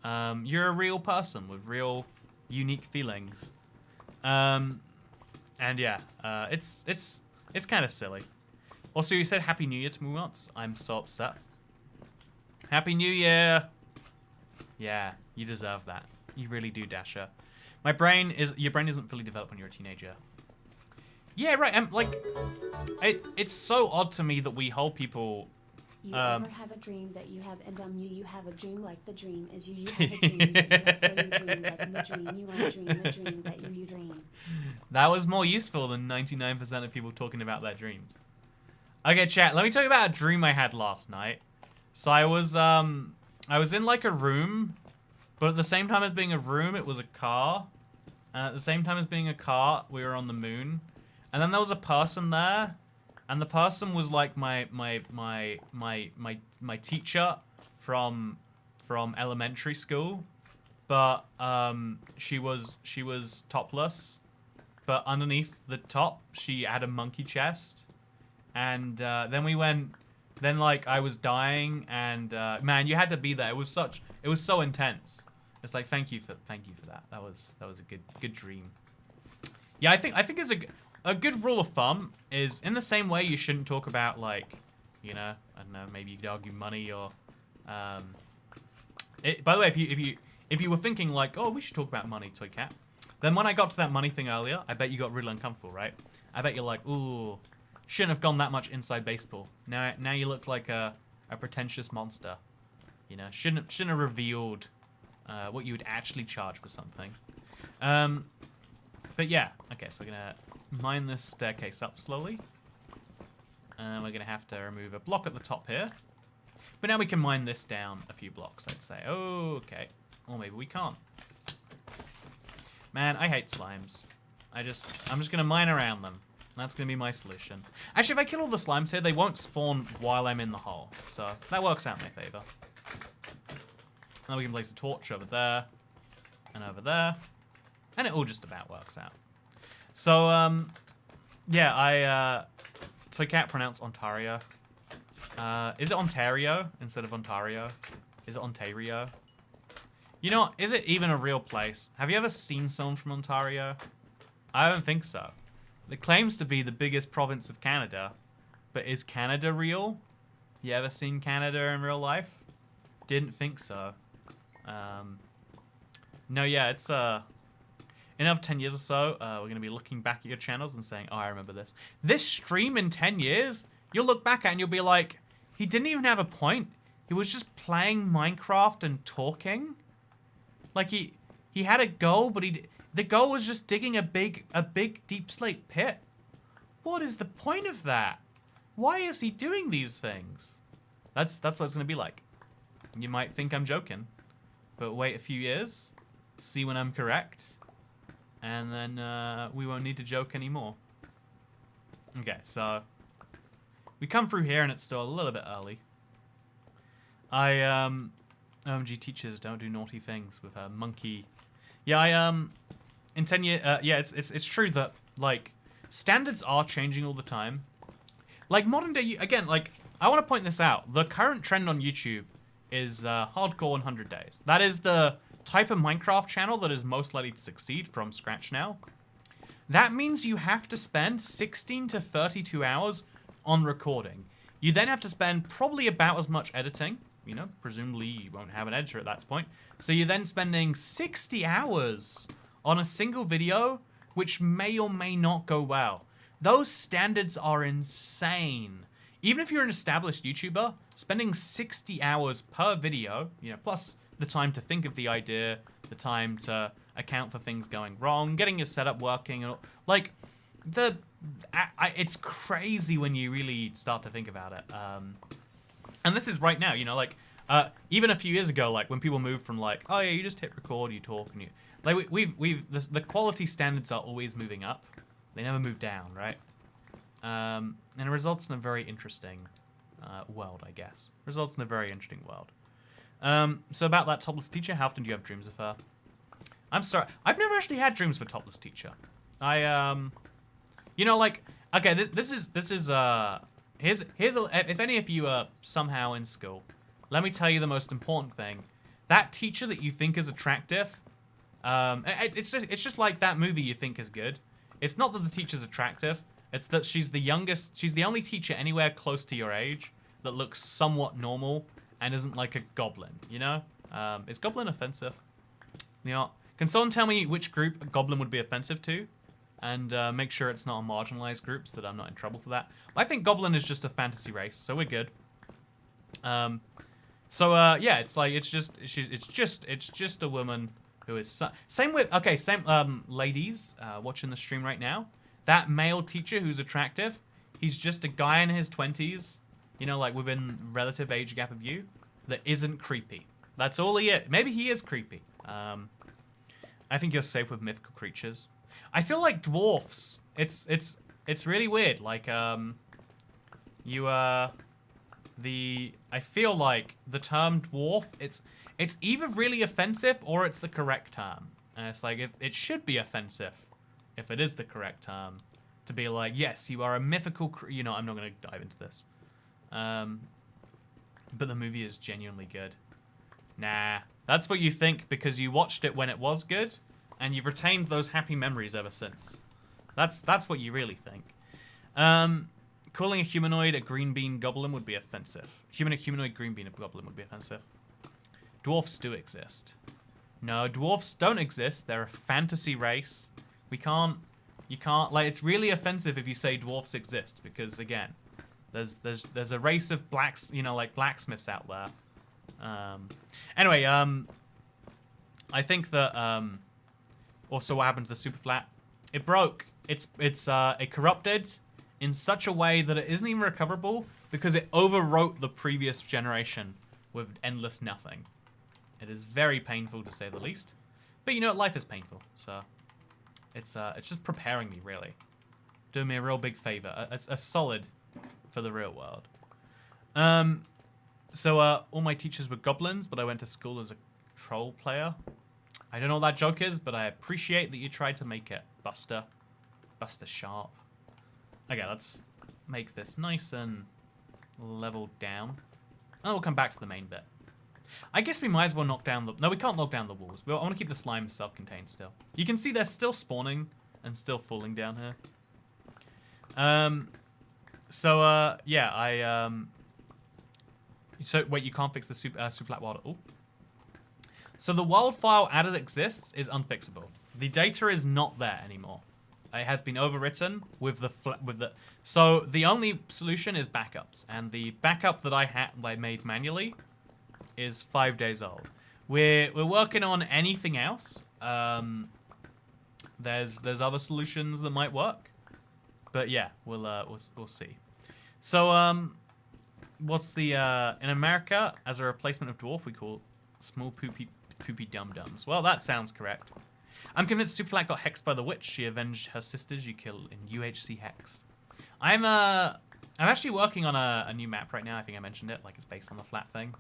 You're a real person with real, unique feelings. And yeah, it's kind of silly. Also, you said Happy New Year to me once. I'm so upset. Happy New Year! Yeah, you deserve that. You really do, Dasher. Your brain isn't fully developed when you're a teenager. Yeah, right. Like, it's so odd to me that we hold people. You ever have a dream that you have, and you have a dream like the dream is you. You have a dream that you have, so you dream that in the dream you want to dream a dream that you dream. That was more useful than 99% of people talking about their dreams. Okay, chat. Let me tell you about a dream I had last night. So I was in like a room, but at the same time as being a room, it was a car. And at the same time as being a car, we were on the moon. And then there was a person there, and the person was like my teacher from elementary school, but she was topless, but underneath the top she had a monkey chest, and then like I was dying, and man, you had to be there. It was so intense. It's like thank you for that. That was a good dream. Yeah, I think it's a good rule of thumb is in the same way you shouldn't talk about, like, you know, I don't know, maybe you could argue money or by the way, if you were thinking like, oh, we should talk about money, Toy Cat, then when I got to that money thing earlier, I bet you got really uncomfortable, right? I bet you're like, ooh, shouldn't have gone that much inside baseball. Now you look like a pretentious monster. You know, shouldn't have revealed what you would actually charge for something. But yeah, okay, so we're gonna mine this staircase up slowly. We're gonna have to remove a block at the top here. But now we can mine this down a few blocks, I'd say. Oh, okay. Or maybe we can't. Man, I hate slimes. I'm just gonna mine around them. That's gonna be my solution. Actually, if I kill all the slimes here, they won't spawn while I'm in the hole. So that works out in my favor. Now we can place a torch over there and over there. And it all just about works out. So, yeah, so I can't pronounce Ontario. Is it Ontario instead of Ontario? Is it Ontario? You know what? Is it even a real place? Have you ever seen someone from Ontario? I don't think so. It claims to be the biggest province of Canada. But is Canada real? You ever seen Canada in real life? Didn't think so. No, yeah, it's, in another 10 years or so, we're going to be looking back at your channels and saying, oh, I remember this. This stream in 10 years, you'll look back at it and you'll be like, he didn't even have a point. He was just playing Minecraft and talking. Like, he had a goal, but the goal was just digging a big deep slate pit. What is the point of that? Why is he doing these things? That's what it's going to be like. You might think I'm joking, but wait a few years, see when I'm correct, and then we won't need to joke anymore. Okay, so we come through here and it's still a little bit early. OMG teachers don't do naughty things with a monkey. Yeah, in 10 years, yeah, it's true that, like, standards are changing all the time. Like, modern day, again, like, I want to point this out. The current trend on YouTube is hardcore 100 days. That is the type of Minecraft channel that is most likely to succeed from scratch now. That means you have to spend 16 to 32 hours on recording. You then have to spend probably about as much editing. You know, presumably you won't have an editor at that point. So you're then spending 60 hours on a single video, which may or may not go well. Those standards are insane. Even if you're an established YouTuber, spending 60 hours per video, you know, plus the time to think of the idea, the time to account for things going wrong, getting your setup working, and like, it's crazy when you really start to think about it. And this is right now, you know, like, even a few years ago, like, when people moved from, like, oh yeah, you just hit record, you talk, and you, like, the quality standards are always moving up. They never move down, right? And it results in a very interesting world, I guess. Results in a very interesting world. So about that topless teacher, how often do you have dreams of her? I'm sorry, I've never actually had dreams of a topless teacher. You know, like, okay, here's a, if any of you are somehow in school, let me tell you the most important thing. That teacher that you think is attractive, it's just like that movie you think is good. It's not that the teacher's attractive, it's that she's the youngest, she's the only teacher anywhere close to your age that looks somewhat normal and isn't like a goblin, you know? Is goblin offensive? You know, can someone tell me which group a goblin would be offensive to? And make sure it's not a marginalized group so that I'm not in trouble for that. I think goblin is just a fantasy race, so we're good. Yeah, it's like, it's just a woman who is, same with, okay, ladies watching the stream right now, that male teacher who's attractive, he's just a guy in his 20s, you know, like within relative age gap of you, that isn't creepy. That's all he is. Maybe he is creepy. I think you're safe with mythical creatures. I feel like dwarfs, it's really weird. Like, I feel like the term dwarf, it's either really offensive or it's the correct term. And it's like, it should be offensive if it is the correct term. To be like, yes, you are a mythical, you know, I'm not going to dive into this. But the movie is genuinely good. Nah, that's what you think because you watched it when it was good, and you've retained those happy memories ever since. That's what you really think. Calling a humanoid a green bean goblin would be offensive. Humanoid green bean goblin would be offensive. Dwarfs do exist. No, dwarfs don't exist. They're a fantasy race. We can't You can't, like, it's really offensive if you say dwarfs exist, because again, there's a race of blacks, you know, like blacksmiths out there. Anyway, I think that also what happened to the super flat? It broke. It corrupted in such a way that it isn't even recoverable because it overwrote the previous generation with endless nothing. It is very painful to say the least. But you know what? Life is painful, so it's just preparing me, really. Doing me a real big favor. A solid for the real world. So all my teachers were goblins, but I went to school as a troll player. I don't know what that joke is, but I appreciate that you tried to make it. Buster Sharp. Okay, let's make this nice and leveled down. And we'll come back to the main bit. I guess we might as well knock down the... No, we can't knock down the walls. I want to keep the slime self-contained still. You can see they're still spawning and still falling down here. Yeah, So, wait, you can't fix the super flat world. Oh. So the world file as it exists is unfixable. The data is not there anymore. It has been overwritten with the... So the only solution is backups. And the backup that I made manually is 5 days old. We're working on anything else. There's other solutions that might work. But yeah, we'll see. So, what's the, in America, as a replacement of dwarf, we call small poopy dum-dums. Well, that sounds correct. I'm convinced Superflat got hexed by the witch. She avenged her sisters you killed in UHC Hexed. I'm actually working on a new map right now. I think I mentioned it, like it's based on the flat thing.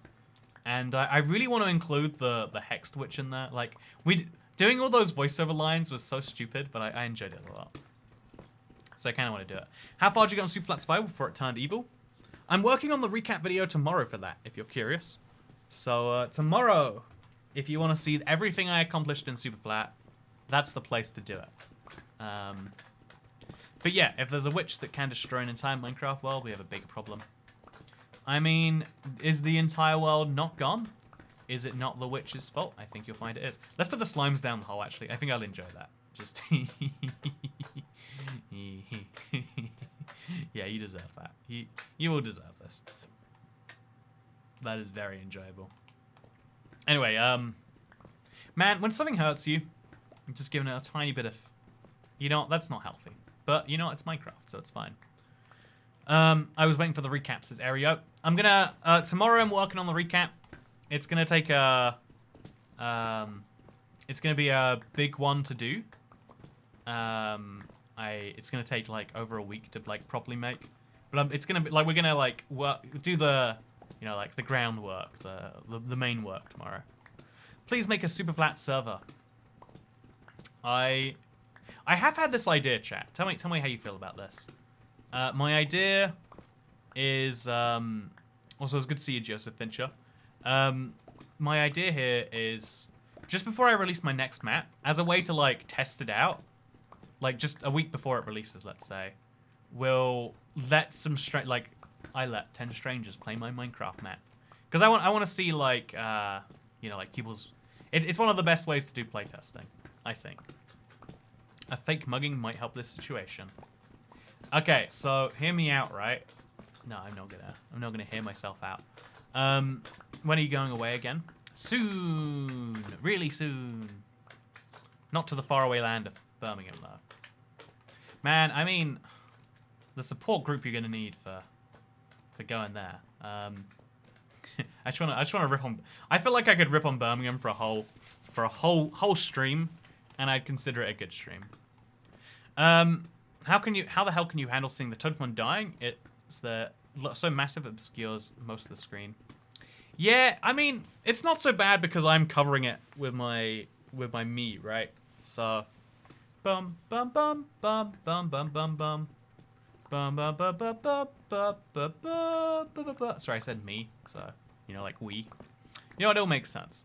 And I really want to include the hexed witch in there. Like, doing all those voiceover lines was so stupid, but I enjoyed it a lot. So I kind of want to do it. How far did you get on Superflat Survival before it turned evil? I'm working on the recap video tomorrow for that, if you're curious. So tomorrow, if you want to see everything I accomplished in Superflat, that's the place to do it. But yeah, if there's a witch that can destroy an entire Minecraft world, we have a big problem. I mean, is the entire world not gone? Is it not the witch's fault? I think you'll find it is. Let's put the slimes down the hole, actually. I think I'll enjoy that. Just... Yeah, you deserve that. You will deserve this. That is very enjoyable. Anyway, man, when something hurts you, I'm just giving it a tiny bit of... You know, that's not healthy. But, you know, it's Minecraft, so it's fine. I was waiting for the recaps, says Aereo. I'm gonna... tomorrow I'm working on the recap. It's gonna take a... it's gonna be a big one to do. It's gonna take like over a week to like properly make, but it's gonna be like we're gonna like do the, you know, like the groundwork, the main work tomorrow. Please make a super flat server. I have had this idea, chat. Tell me how you feel about this. My idea is also it's good to see you, Joseph Fincher. My idea here is just before I release my next map, as a way to like test it out. Like, just a week before it releases, let's say, we'll let some I let 10 strangers play my Minecraft map. Because I want to see, like, you know, like, people's... It's one of the best ways to do playtesting, I think. A fake mugging might help this situation. Okay, so, hear me out, right? No, I'm not gonna hear myself out. When are you going away again? Soon! Really soon. Not to the faraway land of Birmingham, though. Man, I mean, the support group you're gonna need for going there. I just wanna rip on. I feel like I could rip on Birmingham for a whole stream, and I'd consider it a good stream. How the hell can you handle seeing the toad one dying? It's so massive it obscures most of the screen. Yeah, I mean, it's not so bad because I'm covering it with my meat, right? So. Bum bum bum bum bum bum bum bum bum bum bum bum bum bum bum bum. Sorry, I said me, so you know, like we. You know what? It'll make sense.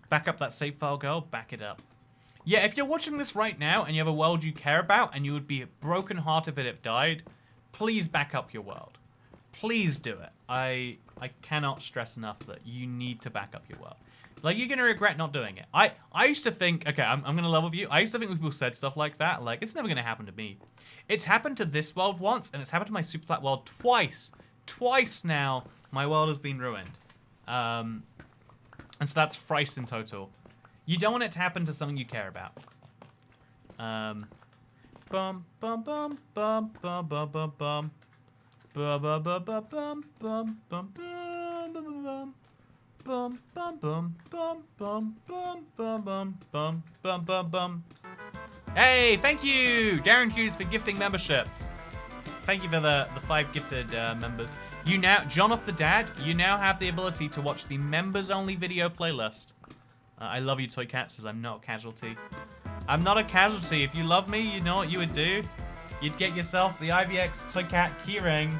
Back up that save file, girl. Back it up. Yeah, if you're watching this right now and you have a world you care about and you would be brokenhearted if it died, please back up your world. Please do it. I cannot stress enough that you need to back up your world. Like, you're gonna regret not doing it. I used to think, okay, I'm gonna level with you. I used to think when people said stuff like that, like, it's never gonna happen to me. It's happened to this world once, and it's happened to my super flat world twice. Twice now, my world has been ruined. And so that's thrice in total. You don't want it to happen to something you care about. Bum bum bum bum bum bum bum bum bum. Bum bum bum bum bum bum bum bum. Bum bum bum bum bum bum bum bum bum bum bum bum. Hey, thank you, Darren Hughes, for gifting memberships. Thank you for the 5 gifted members. You now, John off the Dad, you now have the ability to watch the members-only video playlist. I love you, Toy Cat says I'm not a casualty. I'm not a casualty. If you love me, you know what you would do? You'd get yourself the IVX Toy Cat keyring.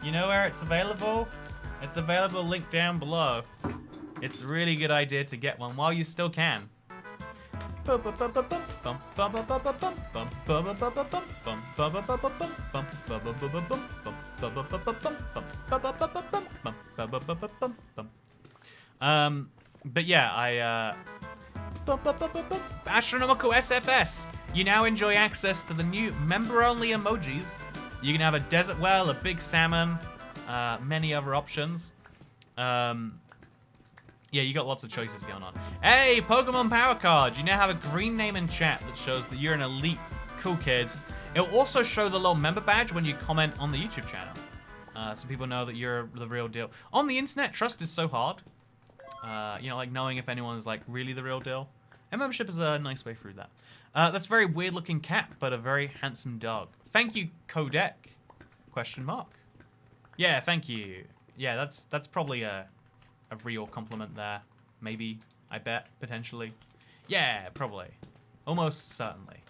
You know where it's available? It's available, linked down below. It's a really good idea to get one while you still can. But yeah, Astronomical SFS. You now enjoy access to the new member-only emojis. You can have a desert whale, a big salmon, many other options. Yeah, you got lots of choices going on. Hey, Pokemon Power Card! You now have a green name in chat that shows that you're an elite, cool kid. It'll also show the little member badge when you comment on the YouTube channel. So people know that you're the real deal. On the internet, trust is so hard. You know, like knowing if anyone's like really the real deal. And membership is a nice way through that. That's a very weird looking cat, but a very handsome dog. Thank you, Codec? Question mark. Yeah, thank you. Yeah, that's probably a real compliment there. Maybe, I bet, potentially. Yeah, probably. Almost certainly.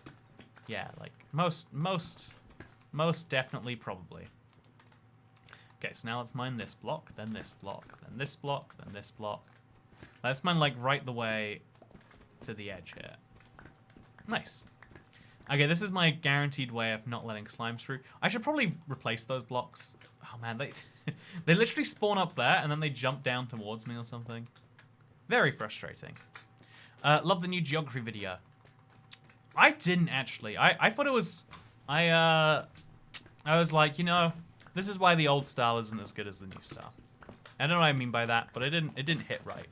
Yeah, like most definitely, probably. Okay, so now let's mine this block, then this block, then this block, then this block. Let's mine like right the way to the edge here. Nice. Okay, this is my guaranteed way of not letting slimes through. I should probably replace those blocks. Oh man, they literally spawn up there and then they jump down towards me or something. Very frustrating. Love the new geography video. I didn't actually. I thought it was. I was like, you know, this is why the old style isn't as good as the new style. I don't know what I mean by that, but it didn't hit right.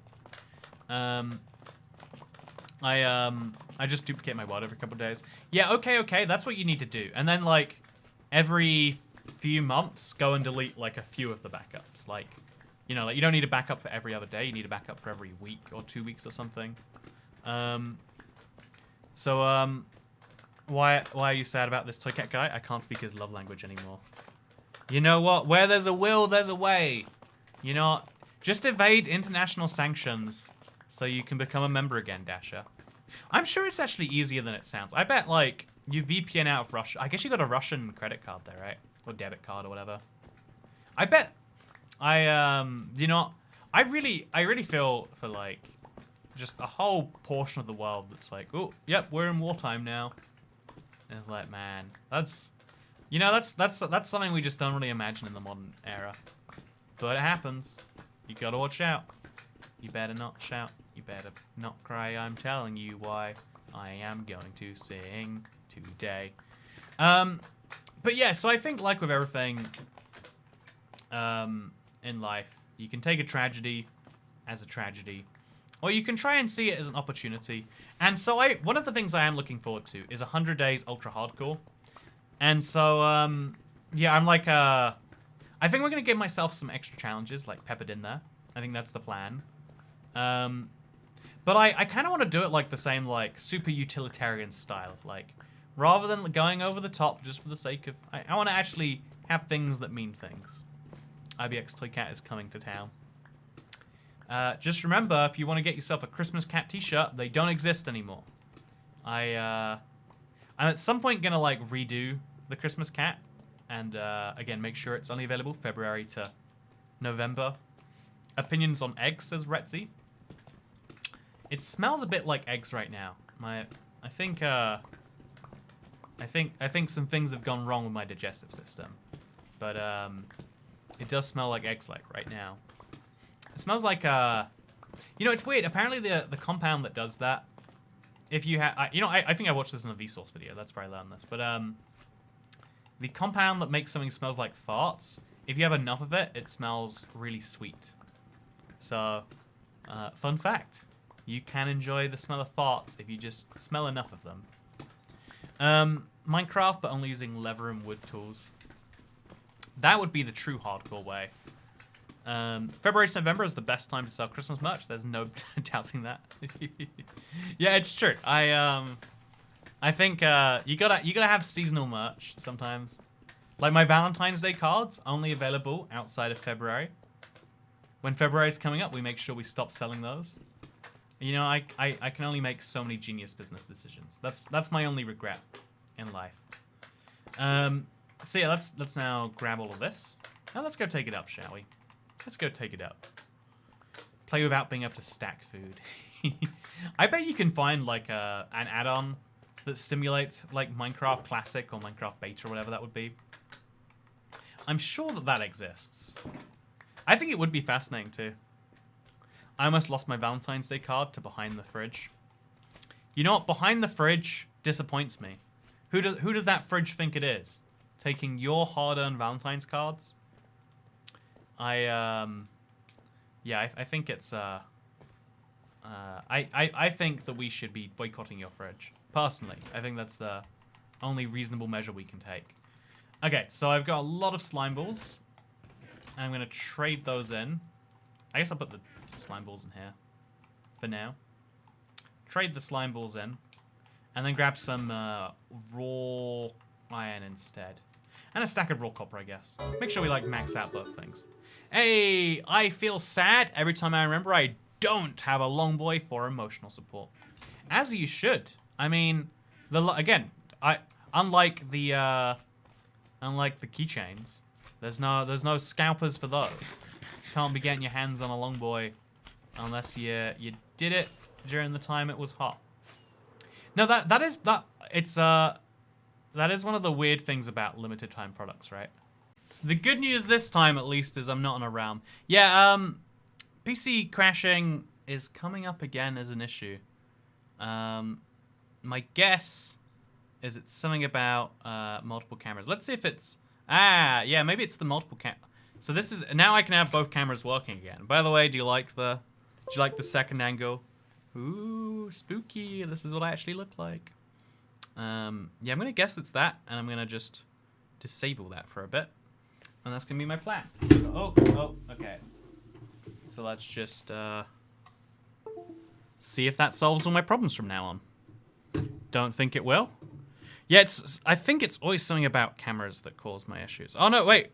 I just duplicate my WOD every couple of days. Yeah, okay, that's what you need to do. And then like every few months, go and delete like a few of the backups. Like, you know, like you don't need a backup for every other day. You need a backup for every week or 2 weeks or something. Why are you sad about this Toy Cat guy? I can't speak his love language anymore. You know what? Where there's a will, there's a way. You know, just evade international sanctions so you can become a member again, Dasher. I'm sure it's actually easier than it sounds. I bet, like, you VPN out of Russia. I guess you got a Russian credit card there, right? Or debit card or whatever. I bet you know, I really feel for, like, just a whole portion of the world that's like, oh, yep, we're in wartime now. And it's like, man, that's, you know, that's something we just don't really imagine in the modern era. But it happens. You gotta watch out. You better not shout. You better not cry. I'm telling you why I am going to sing today. But yeah, so I think like with everything in life, you can take a tragedy as a tragedy, or you can try and see it as an opportunity. And so one of the things I am looking forward to is 100 Days Ultra Hardcore. And so, yeah, I'm like, I think we're going to give myself some extra challenges, like, peppered in there. I think that's the plan. But I kind of want to do it, like, the same, like, super utilitarian style. Like, rather than going over the top just for the sake of... I want to actually have things that mean things. IBX Toy Cat is coming to town. Just remember, if you want to get yourself a Christmas cat t-shirt, they don't exist anymore. I'm at some point going to, like, redo the Christmas cat. And, again, make sure it's only available February to November. Opinions on eggs, says Retzi. It smells a bit like eggs right now. I think some things have gone wrong with my digestive system. But, it does smell like eggs, like, right now. It smells like, You know, it's weird. Apparently, the compound that does that, if you have, you know, I think I watched this in a Vsauce video. That's where I learned this. But the compound that makes something smells like farts, if you have enough of it, it smells really sweet. So, fun fact: you can enjoy the smell of farts if you just smell enough of them. Minecraft, but only using leather and wood tools. That would be the true hardcore way. February to November is the best time to sell Christmas merch. There's no doubting that. Yeah, it's true. I think you gotta have seasonal merch sometimes. Like my Valentine's Day cards, only available outside of February. When February is coming up, we make sure we stop selling those. You know, I can only make so many genius business decisions. That's my only regret in life. So yeah, let's now grab all of this. Now let's go take it up, shall we? Let's go take it up. Play without being able to stack food. I bet you can find like an add-on that simulates like Minecraft Classic or Minecraft Beta or whatever that would be. I'm sure that exists. I think it would be fascinating too. I almost lost my Valentine's Day card to behind the fridge. You know what? Behind the fridge disappoints me. Who does that fridge think it is? Taking your hard-earned Valentine's cards? I think it's I think that we should be boycotting your fridge. Personally, I think that's the only reasonable measure we can take. Okay, so I've got a lot of slime balls. I'm gonna trade those in. I guess I'll put the slime balls in here for now. Trade the slime balls in, and then grab some raw iron instead, and a stack of raw copper, I guess. Make sure we like max out both things. Hey, I feel sad every time I remember I don't have a long boy for emotional support. As you should. I mean, unlike the keychains, there's no scalpers for those. You can't be getting your hands on a long boy unless you did it during the time it was hot. No, that is one of the weird things about limited time products, right? The good news this time, at least, is I'm not on a realm. Yeah, PC crashing is coming up again as an issue. My guess is it's something about multiple cameras. Let's see if it's... yeah, maybe it's the multiple cam... So this is... Now I can have both cameras working again. By the way, do you like the second angle? Ooh, spooky. This is what I actually look like. Yeah, I'm going to guess it's that, and I'm going to just disable that for a bit. And that's going to be my plan. Oh, okay. So let's just see if that solves all my problems from now on. Don't think it will. Yeah, I think it's always something about cameras that cause my issues. Oh, no, wait.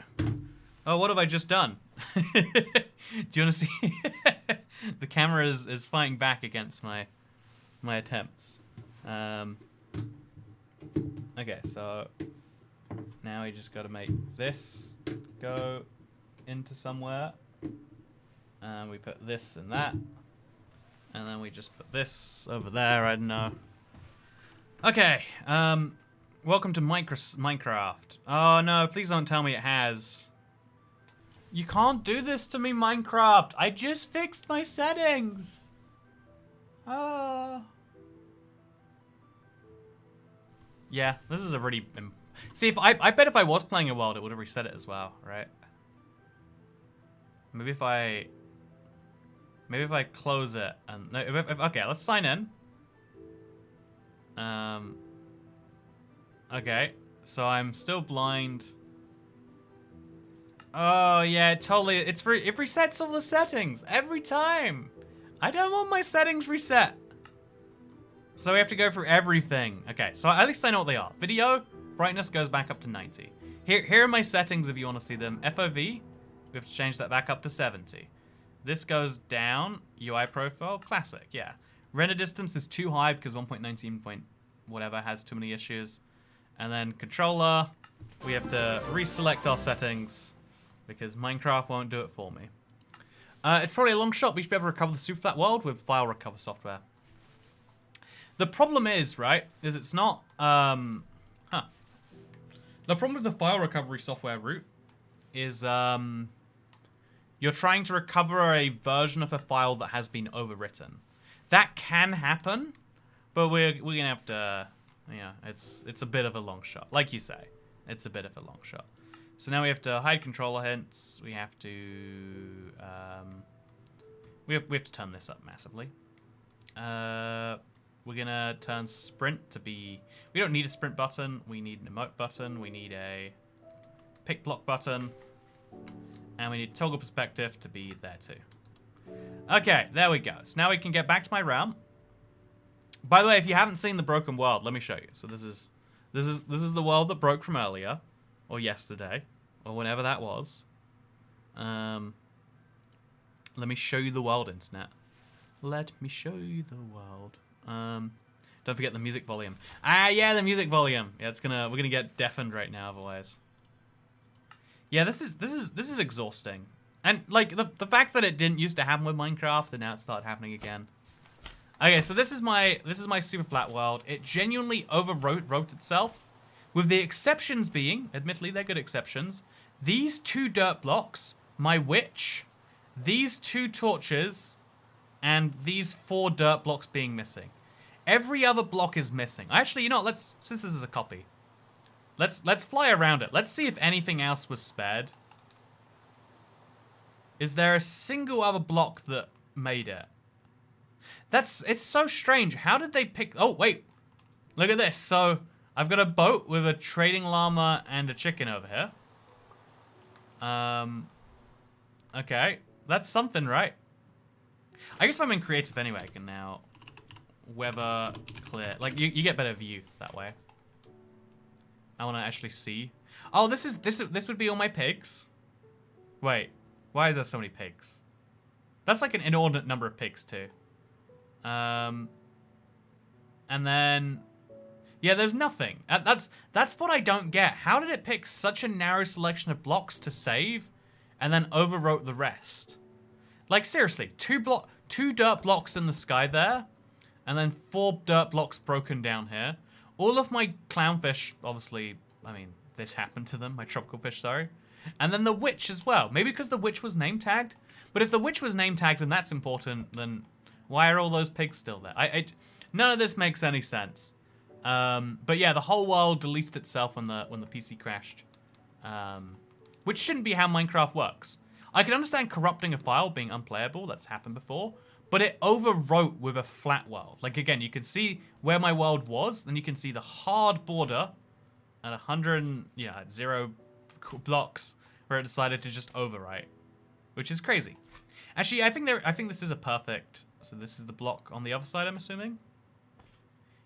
Oh, what have I just done? Do you want to see? The camera is fighting back against my attempts. Okay, so now we just got to make this go into somewhere. And we put this in that. And then we just put this over there, I don't know. Okay, welcome to Minecraft. Oh no, please don't tell me it has. You can't do this to me, Minecraft. I just fixed my settings. Oh. Yeah, this is a really... See, I bet if I was playing a world, it would have reset it as well, right? Maybe if I close it and... No, okay, let's sign in. Okay, so I'm still blind. Oh, yeah, totally. It resets all the settings every time. I don't want my settings reset. So we have to go through everything. Okay, so at least I know what they are. Video, brightness goes back up to 90. Here are my settings if you want to see them. FOV, we have to change that back up to 70. This goes down. UI profile, classic, yeah. Render distance is too high because 1.19 point whatever has too many issues. And then controller, we have to reselect our settings because Minecraft won't do it for me. It's probably a long shot. We should be able to recover the super flat world with file recover software. The problem is, right, is it's not, The problem with the file recovery software route is, you're trying to recover a version of a file that has been overwritten. That can happen, but we're gonna have to, yeah, it's a bit of a long shot. Like you say, it's a bit of a long shot. So now we have to hide controller hints. We have to, we have to turn this up massively. We're gonna turn sprint to be, we don't need a sprint button. We need an emote button. We need a pick block button. And we need toggle perspective to be there too. Okay, there we go. So now we can get back to my realm. By the way, if you haven't seen the broken world, let me show you. So this is the world that broke from earlier, or yesterday, or whenever that was. Let me show you the world, internet. Let me show you the world. Don't forget the music volume. Ah, yeah, the music volume. Yeah, we're gonna get deafened right now otherwise. Yeah, this is exhausting. And like the fact that it didn't used to happen with Minecraft and now it started happening again. Okay, so this is my super flat world. It genuinely overwrote itself, with the exceptions being, admittedly they're good exceptions, these 2 dirt blocks, my witch, these 2 torches, and these 4 dirt blocks being missing. Every other block is missing. Actually, you know what, since this is a copy, let's fly around it. Let's see if anything else was spared. Is there a single other block that made it? It's so strange. How did they pick... Oh, wait. Look at this. So, I've got a boat with a trading llama and a chicken over here. Okay. That's something, right? I guess if I'm in creative anyway, I can now weather clear. Like, you get better view that way. I want to actually see. Oh, this would be all my pigs. Wait. Why is there so many pigs? That's like an inordinate number of pigs too. And then, yeah, there's nothing. That's what I don't get. How did it pick such a narrow selection of blocks to save, and then overwrote the rest? Like seriously, 2 dirt blocks in the sky there, and then 4 dirt blocks broken down here. All of my clownfish, obviously, I mean, this happened to them. My tropical fish, sorry. And then the witch as well. Maybe because the witch was name tagged. But if the witch was name tagged and that's important, then why are all those pigs still there? None of this makes any sense. But yeah, the whole world deleted itself when the PC crashed. Which shouldn't be how Minecraft works. I can understand corrupting a file being unplayable. That's happened before. But it overwrote with a flat world. Like again, you can see where my world was. Then you can see the hard border at 0 blocks where it decided to just overwrite, which is crazy. Actually, I think this is a perfect. So this is the block on the other side, I'm assuming.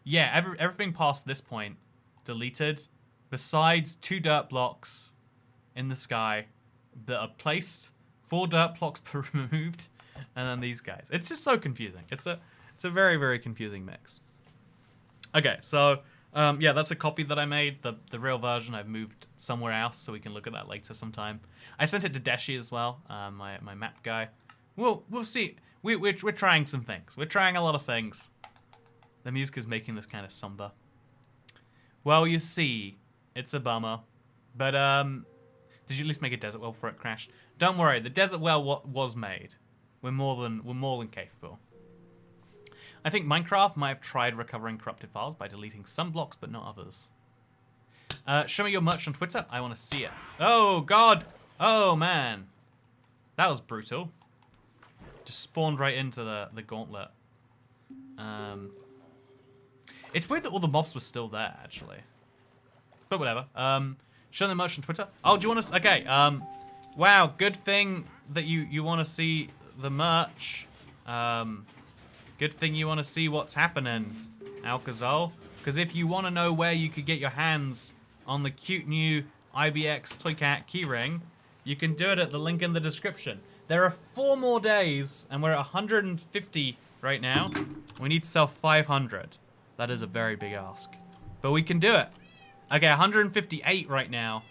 Yeah, everything past this point deleted, besides 2 dirt blocks in the sky that are placed, 4 dirt blocks removed, and then these guys. It's just so confusing. It's a very, very confusing mix. Okay, so. Yeah, that's a copy that I made. The real version I've moved somewhere else, so we can look at that later sometime. I sent it to Deshi as well, my map guy. We'll see. We're trying some things. We're trying a lot of things. The music is making this kind of somber. Well, you see, it's a bummer. But did you at least make a desert well before it crashed? Don't worry, the desert well was made. We're more than capable. I think Minecraft might have tried recovering corrupted files by deleting some blocks, but not others. Show me your merch on Twitter. I want to see it. Oh, God. Oh, man. That was brutal. Just spawned right into the gauntlet. It's weird that all the mobs were still there, actually. But whatever. Show the merch on Twitter. Oh, do you want to... Okay. Wow, good thing that you want to see the merch. Good thing you want to see what's happening, Alcazar. Because if you want to know where you could get your hands on the cute new IBX Toy Cat keyring, you can do it at the link in the description. There are 4 more days, and we're at 150 right now. We need to sell 500. That is a very big ask. But we can do it. Okay, 158 right now.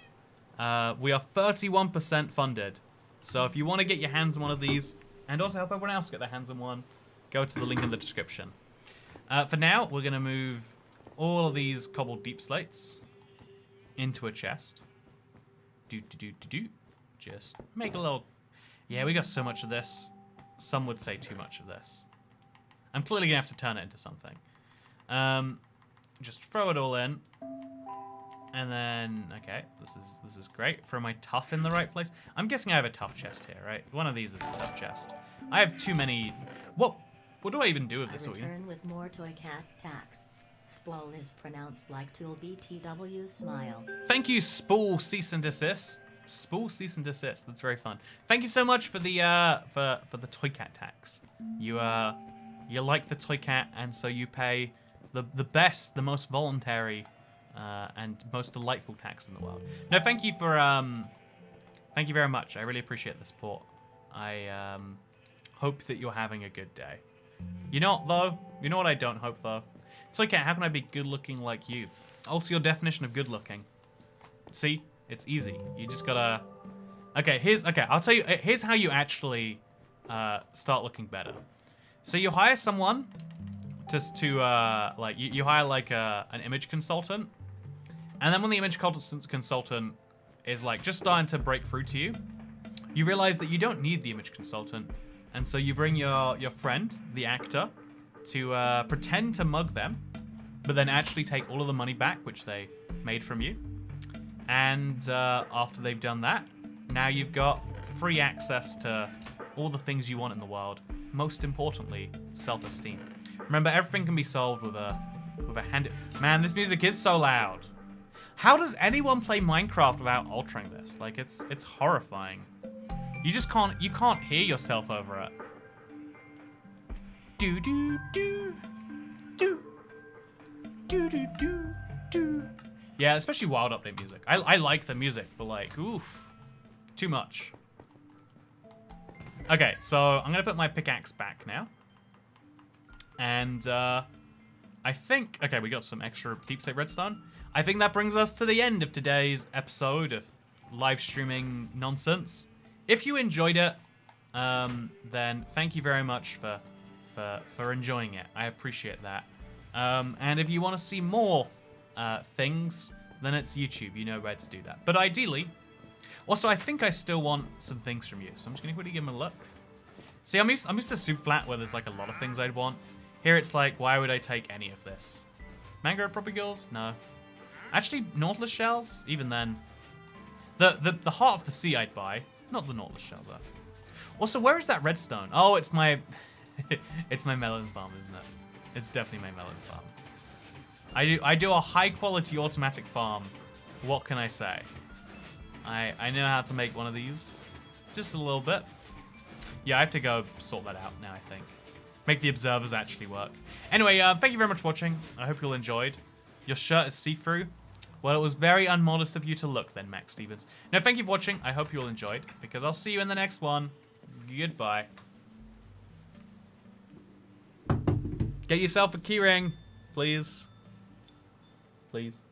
We are 31% funded. So if you want to get your hands on one of these, and also help everyone else get their hands on one, go to the link in the description. For now, we're going to move all of these cobbled deep slates into a chest. Just make a little... Yeah, we got so much of this. Some would say too much of this. I'm clearly gonna have to turn it into something. Just throw it all in. And then, okay, this is great. Throw my tough in the right place. I'm guessing I have a tough chest here, right? One of these is a tough chest. I have too many. What do I even do with this? I return with more toy cat tax. Spool is pronounced like tool BTW smile. Thank you, Spool cease and desist. Spool cease and desist. That's very fun. Thank you so much for the for the toy cat tax. You like the toy cat, and so you pay the best, the most voluntary, and most delightful tax in the world. No, thank you very much. I really appreciate the support. I hope that you're having a good day. You know what, though? You know what I don't hope, though? It's okay, how can I be good-looking like you? Also, your definition of good-looking. See? It's easy. You just gotta... Okay, I'll tell you, here's how you actually start looking better. So you hire someone just to, like, you hire, like, an image consultant. And then when the image consultant is, like, just starting to break through to you, you realize that you don't need the image consultant. And so you bring your friend, the actor, to pretend to mug them, but then actually take all of the money back, which they made from you. And after they've done that, now you've got free access to all the things you want in the world. Most importantly, self-esteem. Remember, everything can be solved with a hand. Man, this music is so loud. How does anyone play Minecraft without altering this? Like, it's horrifying. You just can't hear yourself over it. Do do do do do do do do. Yeah, especially wild update music. I like the music, but like, oof, too much. Okay, so I'm gonna put my pickaxe back now, and I think we got some extra deep state redstone. I think that brings us to the end of today's episode of live streaming nonsense. If you enjoyed it, then thank you very much for enjoying it. I appreciate that. And if you want to see more things, then it's YouTube. You know where to do that. But ideally, also I think I still want some things from you. So I'm just gonna quickly give them a look. See, I'm used to Soup Flat where there's like a lot of things I'd want. Here it's like, why would I take any of this? Mango propagulls? No. Actually, Nautilus shells? Even then. The heart of the sea I'd buy. Not the Nautilus shell, though. Also, where is that redstone? Oh, it's my... it's my melon farm, isn't it? It's definitely my melon farm. I do a high-quality automatic farm. What can I say? I know how to make one of these. Just a little bit. Yeah, I have to go sort that out now, I think. Make the observers actually work. Anyway, thank you very much for watching. I hope you all enjoyed. Your shirt is see-through. Well, it was very unmodest of you to look then, Max Stevens. No, thank you for watching. I hope you all enjoyed, because I'll see you in the next one. Goodbye. Get yourself a keyring, please. Please.